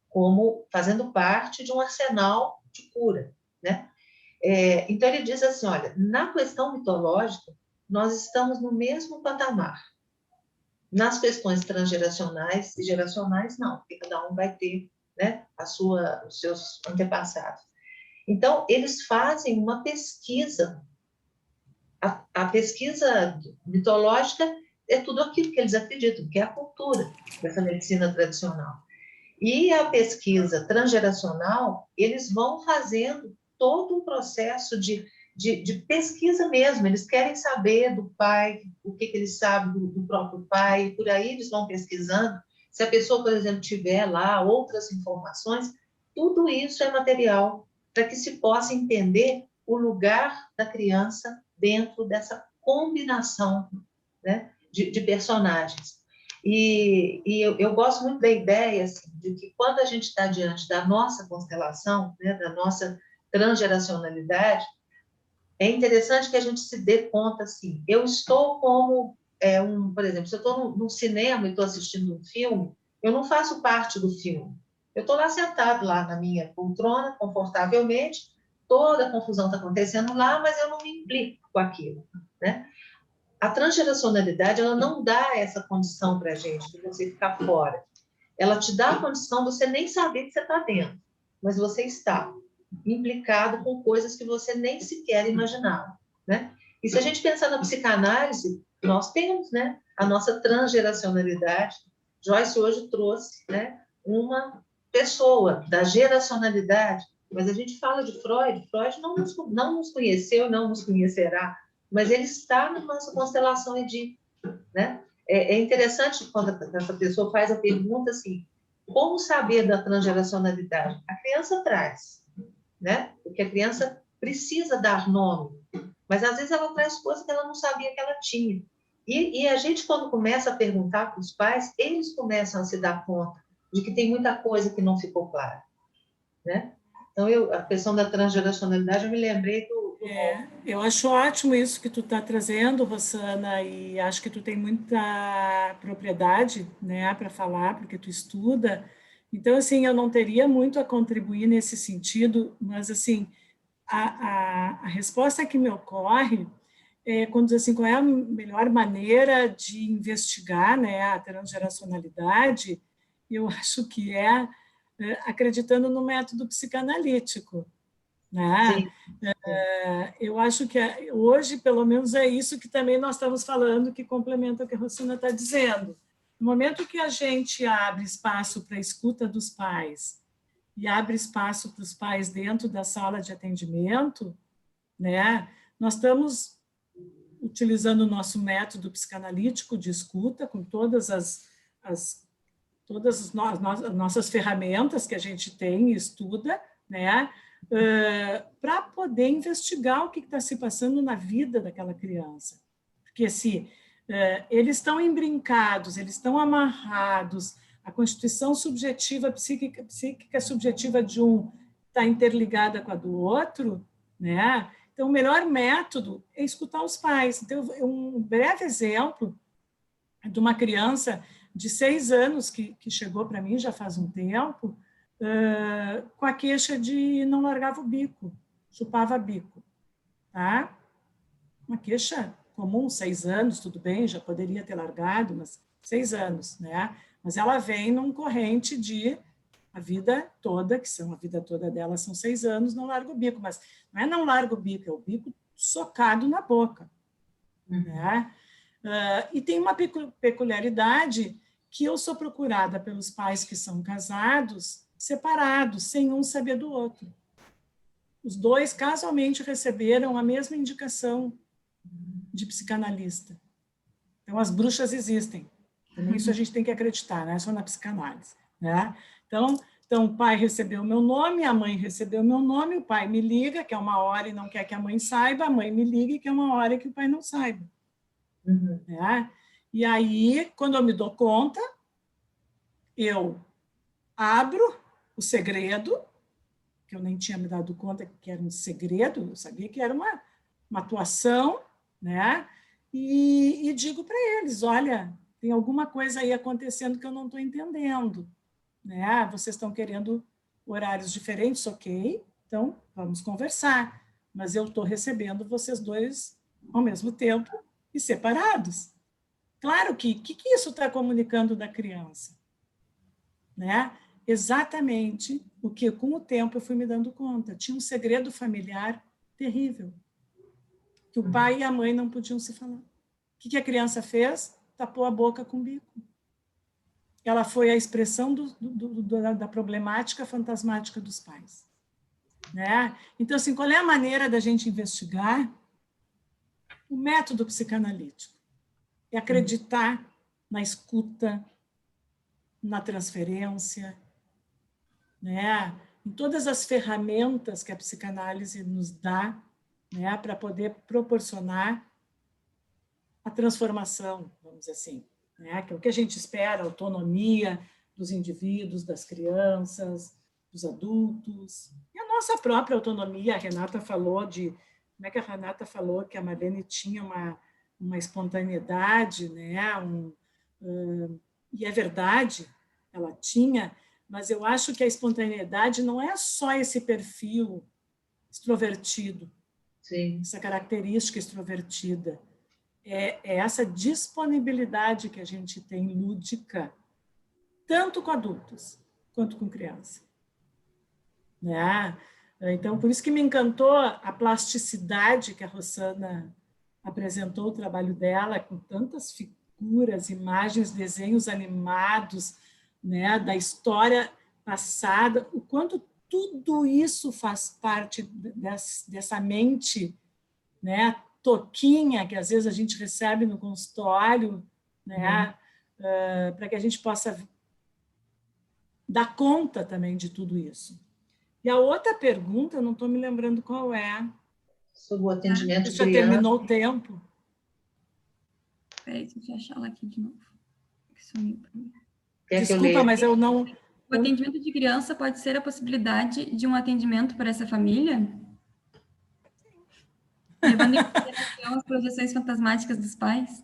como fazendo parte de um arsenal de cura, né? Então ele diz assim, olha, na questão mitológica, nós estamos no mesmo patamar. Nas questões transgeracionais e geracionais, não, porque cada um vai ter, né, os seus antepassados. Então, eles fazem uma pesquisa. A pesquisa mitológica é tudo aquilo que eles acreditam, que é a cultura dessa medicina tradicional. E a pesquisa transgeracional, eles vão fazendo todo um processo de pesquisa mesmo. Eles querem saber do pai, o que ele sabe do próprio pai, e por aí eles vão pesquisando. Se a pessoa, por exemplo, tiver lá outras informações, tudo isso é material para que se possa entender o lugar da criança dentro dessa combinação, né, de personagens. E eu gosto muito da ideia assim, de que quando a gente está diante da nossa constelação, né, da nossa transgeracionalidade, é interessante que a gente se dê conta assim, eu estou como por exemplo, se eu estou num cinema e estou assistindo um filme, eu não faço parte do filme. Eu estou lá sentado lá na minha poltrona, confortavelmente, toda a confusão está acontecendo lá, mas eu não me implico com aquilo, né? A transgeracionalidade, ela não dá essa condição para a gente, de você ficar fora. Ela te dá a condição de você nem saber que você está dentro, mas você está implicado com coisas que você nem sequer imaginava, né? E se a gente pensar na psicanálise, nós temos, né, a nossa transgeracionalidade. Joyce hoje trouxe, né, uma pessoa da geracionalidade, mas a gente fala de Freud. Freud não nos conheceu, não nos conhecerá, mas ele está na nossa constelação edípica, né? É interessante quando essa pessoa faz a pergunta assim, como saber da transgeracionalidade? A criança traz, né? Porque a criança precisa dar nome, mas às vezes ela traz coisas que ela não sabia que ela tinha. E a gente, quando começa a perguntar para os pais, eles começam a se dar conta de que tem muita coisa que não ficou clara, né? Então, a questão da transgeracionalidade, eu me lembrei do Eu acho ótimo isso que tu está trazendo, Rossana, e acho que tu tem muita propriedade, né, para falar, porque tu estuda. Então, assim, eu não teria muito a contribuir nesse sentido, mas, assim, a resposta que me ocorre é quando diz assim, qual é a melhor maneira de investigar, né, a transgeracionalidade, eu acho que acreditando no método psicanalítico, né? Sim, sim. Eu acho que hoje, pelo menos, é isso que também nós estamos falando, que complementa o que a Rosana está dizendo. No momento que a gente abre espaço para a escuta dos pais e abre espaço para os pais dentro da sala de atendimento, né, nós estamos utilizando o nosso método psicanalítico de escuta, com todas as todas as nossas ferramentas que a gente tem e estuda, né, para poder investigar o que está se passando na vida daquela criança. Porque se eles estão embrincados, eles estão amarrados, a constituição subjetiva, psíquica subjetiva de um está interligada com a do outro, né? Então, o melhor método é escutar os pais. Então, um breve exemplo de uma criança de 6 anos que chegou para mim já faz um tempo, com a queixa de não largava o bico, chupava bico, tá? Uma queixa comum, 6 anos, tudo bem, já poderia ter largado, mas 6 anos, né? Mas ela vem num corrente de a vida toda, a vida toda dela são 6 anos, não larga o bico, mas não é não larga o bico, é o bico socado na boca, né? E tem uma peculiaridade que eu sou procurada pelos pais que são casados, separados, sem um saber do outro. Os dois casualmente receberam a mesma indicação de psicanalista. Então, as bruxas existem. Também isso a gente tem que acreditar, não é só na psicanálise, né? Então, o pai recebeu o meu nome, a mãe recebeu o meu nome, o pai me liga, quer uma hora e não quer que a mãe saiba, a mãe me liga e quer uma hora que o pai não saiba. Né? E aí, quando eu me dou conta, eu abro o segredo, que eu nem tinha me dado conta que era um segredo, eu sabia que era uma atuação, né? E digo para eles, olha, tem alguma coisa aí acontecendo que eu não estou entendendo, né? Vocês estão querendo horários diferentes, ok, então vamos conversar, mas eu estou recebendo vocês dois ao mesmo tempo e separados. Claro que isso está comunicando da criança, né? Exatamente o que, com o tempo, eu fui me dando conta. Tinha um segredo familiar terrível, que o pai e a mãe não podiam se falar. O que a criança fez? Tapou a boca com o bico. Ela foi a expressão da problemática fantasmática dos pais. Né? Então, assim, qual é a maneira da gente investigar? O método psicanalítico é acreditar na escuta, na transferência, né? Em todas as ferramentas que a psicanálise nos dá, né, para poder proporcionar a transformação, vamos dizer assim, né, que é o que a gente espera, a autonomia dos indivíduos, das crianças, dos adultos, e a nossa própria autonomia. A Renata falou como é que a Renata falou que a Marlene tinha uma espontaneidade, né, e é verdade, ela tinha, mas eu acho que a espontaneidade não é só esse perfil extrovertido, Sim. essa característica extrovertida, é essa disponibilidade que a gente tem lúdica, tanto com adultos quanto com criança. Né? Então, por isso que me encantou a plasticidade que a Rossana apresentou, o trabalho dela, com tantas figuras, imagens, desenhos animados, né, da história passada, o quanto tudo isso faz parte dessa mente, né, toquinha, que às vezes a gente recebe no consultório, né, para que a gente possa dar conta também de tudo isso. E a outra pergunta, eu não estou me lembrando qual é. Sobre o atendimento já terminou o tempo. Peraí, deixa eu achar ela aqui de novo. Sumiu para mim. Desculpa, mas eu não... O atendimento de criança pode ser a possibilidade de um atendimento para essa família? Levando em consideração as projeções fantasmáticas dos pais?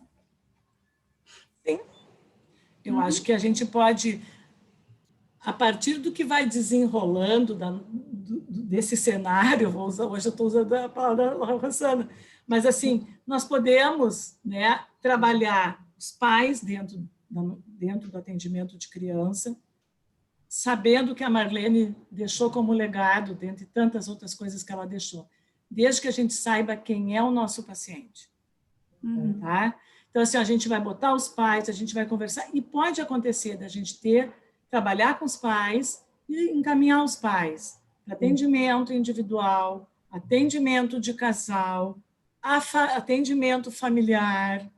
Sim. Eu acho que a gente pode, a partir do que vai desenrolando desse cenário, hoje eu estou usando a palavra Rossana, mas assim, nós podemos, né, trabalhar os pais dentro do atendimento de criança, sabendo que a Marlene deixou como legado, dentre tantas outras coisas que ela deixou, desde que a gente saiba quem é o nosso paciente. Tá? Então, assim, a gente vai botar os pais, a gente vai conversar, e pode acontecer da gente trabalhar com os pais e encaminhar os pais para atendimento individual, atendimento de casal, atendimento familiar,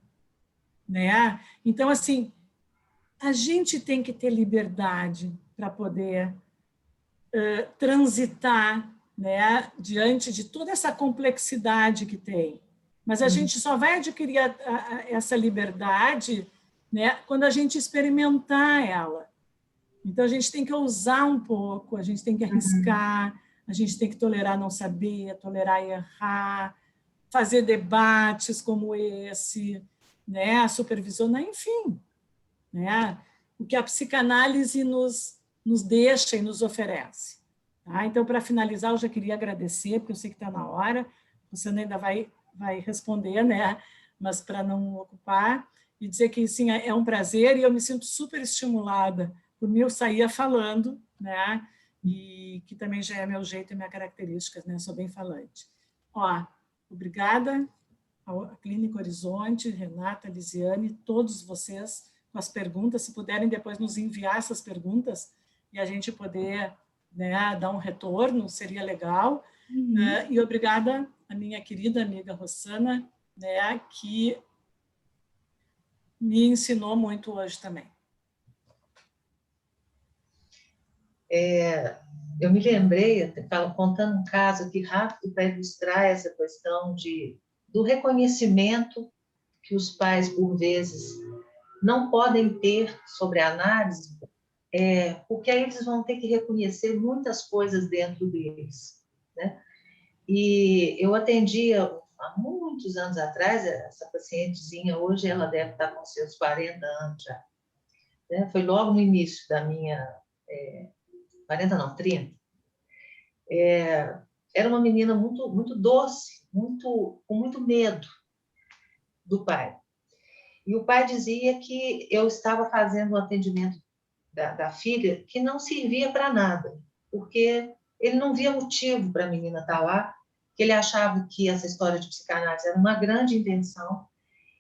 né? Então, assim, a gente tem que ter liberdade para poder transitar, né, diante de toda essa complexidade que tem. Mas a gente só vai adquirir essa liberdade, né, quando a gente experimentar ela. Então, a gente tem que ousar um pouco, a gente tem que arriscar, a gente tem que tolerar não saber, tolerar errar, fazer debates como esse, né, supervisionar, enfim, né, o que a psicanálise nos deixa e nos oferece. Tá? Então, para finalizar, eu já queria agradecer, porque eu sei que está na hora, você ainda vai responder, né? Mas para não ocupar, e dizer que sim, é um prazer, e eu me sinto super estimulada por mim, eu saía falando, né? E que também já é meu jeito e minha característica, né? Sou bem falante. Ó, obrigada à Clínica Horizonte, Renata, Lisiane, todos vocês, com as perguntas, se puderem depois nos enviar essas perguntas e a gente poder, né, dar um retorno, seria legal. E obrigada à minha querida amiga Rossana, né, que me ensinou muito hoje também. Eu me lembrei, contando um caso aqui rápido para ilustrar essa questão do reconhecimento que os pais, por vezes, não podem ter sobre a análise, porque aí eles vão ter que reconhecer muitas coisas dentro deles, né? E eu atendia há muitos anos atrás, essa pacientezinha, hoje ela deve estar com seus 40 anos já, né? Foi logo no início da minha... 40 não, 30. Era uma menina muito, muito doce, com muito medo do pai. E o pai dizia que eu estava fazendo um atendimento da filha que não servia para nada, porque ele não via motivo para a menina estar lá, que ele achava que essa história de psicanálise era uma grande invenção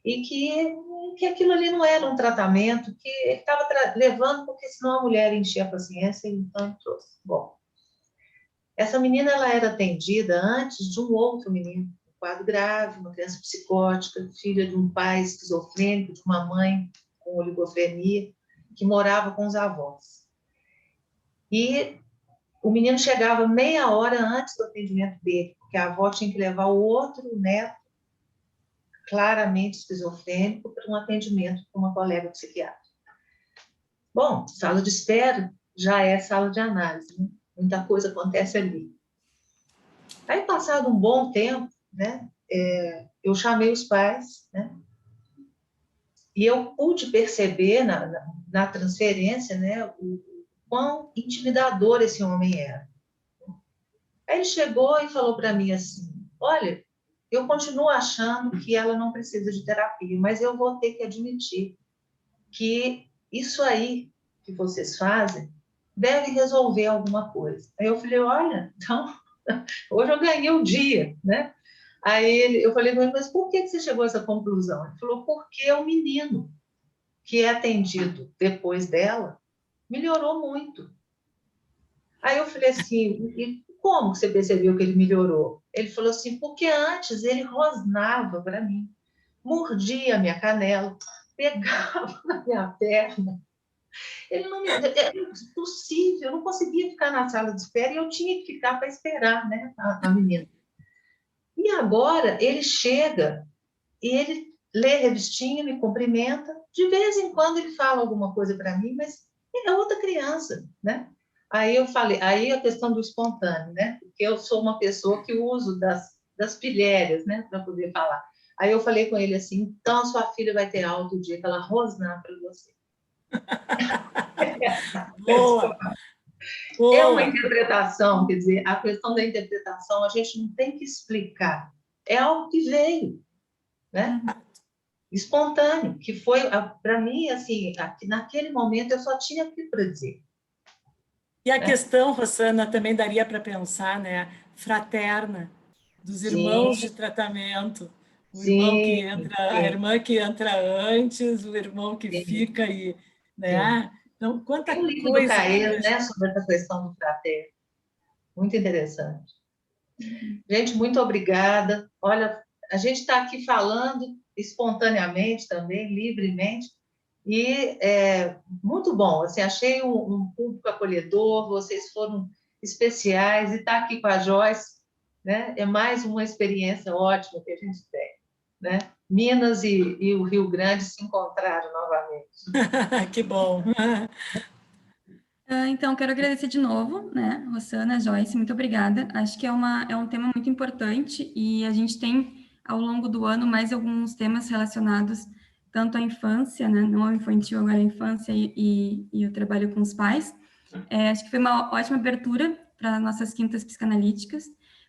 e que aquilo ali não era um tratamento, que ele estava levando porque senão a mulher enchia a paciência e então trouxe. Bom, essa menina ela era atendida antes de um outro menino, um quadro grave, uma criança psicótica, filha de um pai esquizofrênico, de uma mãe com oligofrenia, que morava com os avós. E o menino chegava meia hora antes do atendimento dele, porque a avó tinha que levar o outro neto, claramente esquizofrênico, para um atendimento com uma colega psiquiatra. Bom, sala de espera já é sala de análise, né? Muita coisa acontece ali. Aí, passado um bom tempo, né, eu chamei os pais, né, e eu pude perceber na transferência, né, o quão intimidador esse homem era. Aí ele chegou e falou para mim assim, olha, eu continuo achando que ela não precisa de terapia, mas eu vou ter que admitir que isso aí que vocês fazem deve resolver alguma coisa. Aí eu falei, olha, então, hoje eu ganhei um dia, né? Aí eu falei com ele, mas por que você chegou a essa conclusão? Ele falou, porque o menino que é atendido depois dela melhorou muito. Aí eu falei assim, e como você percebeu que ele melhorou? Ele falou assim, porque antes ele rosnava para mim, mordia a minha canela, pegava na minha perna. Ele não me... É impossível, eu não conseguia ficar na sala de espera e eu tinha que ficar para esperar, né, a menina. E agora ele chega e ele lê a revistinha, me cumprimenta, de vez em quando ele fala alguma coisa para mim, mas ele é outra criança, né? Aí eu falei, aí a questão do espontâneo, né? Porque eu sou uma pessoa que uso das pilhérias, né, para poder falar. Aí eu falei com ele assim, então a sua filha vai ter aula o dia que ela rosnar para você. Boa! É uma interpretação, quer dizer, a questão da interpretação a gente não tem que explicar, é algo que veio, né? Espontâneo, que foi, para mim, assim, naquele momento eu só tinha aquilo para dizer. E a questão, Rossana, também daria para pensar, né, fraterna, dos irmãos de tratamento, o irmão que entra, a irmã que entra antes, o irmão que fica e, né? Então, quanta Tem um livro coisa do Caes, que né, sobre essa questão do fraterno. Muito interessante. Gente, muito obrigada. Olha, a gente está aqui falando espontaneamente também, livremente, E muito bom, assim, achei um público acolhedor, vocês foram especiais, e estar aqui com a Joyce, né, é mais uma experiência ótima que a gente tem, né? Minas e o Rio Grande se encontraram novamente. Que bom. Então, quero agradecer de novo, né, Rossana, Joyce, muito obrigada. Acho que é um tema muito importante e a gente tem, ao longo do ano, mais alguns temas relacionados tanto à infância, né, não ao infantil, agora à infância e o trabalho com os pais. Acho que foi uma ótima abertura para nossas quintas psicanalíticas,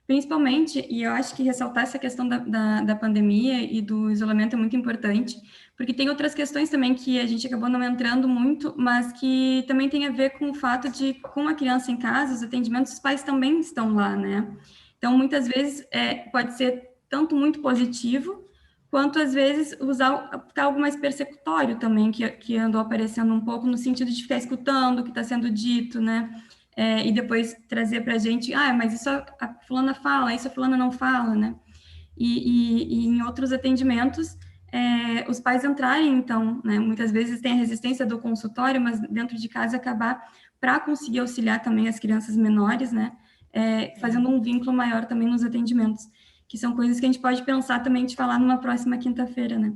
principalmente, e eu acho que ressaltar essa questão da pandemia e do isolamento é muito importante, porque tem outras questões também que a gente acabou não entrando muito, mas que também tem a ver com o fato de, com a criança em casa, os atendimentos, os pais também estão lá, né? Então, muitas vezes, pode ser tanto muito positivo, quanto, às vezes, ficar algo mais persecutório também, que andou aparecendo um pouco, no sentido de ficar escutando o que está sendo dito, né? E depois trazer para a gente, mas isso a fulana fala, isso a fulana não fala, né? E em outros atendimentos, os pais entrarem, então, né, muitas vezes tem a resistência do consultório, mas dentro de casa acabar para conseguir auxiliar também as crianças menores, né, fazendo um vínculo maior também nos atendimentos, que são coisas que a gente pode pensar também de falar numa próxima quinta-feira, né.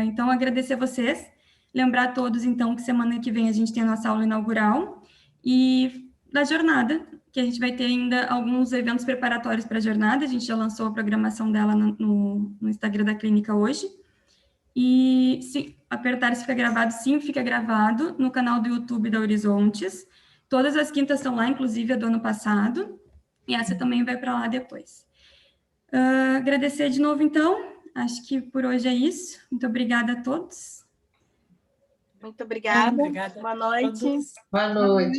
Então, agradecer a vocês, lembrar a todos, então, que semana que vem a gente tem a nossa aula inaugural, e da jornada, que a gente vai ter ainda alguns eventos preparatórios para a jornada, a gente já lançou a programação dela no Instagram da clínica hoje, e se apertar se fica gravado, sim, fica gravado no canal do YouTube da Horizontes, todas as quintas estão lá, inclusive a do ano passado, e essa também vai para lá depois. Agradecer de novo, então, acho que por hoje é isso, muito obrigada a todos. Muito obrigada. Obrigada. Boa noite. Boa noite.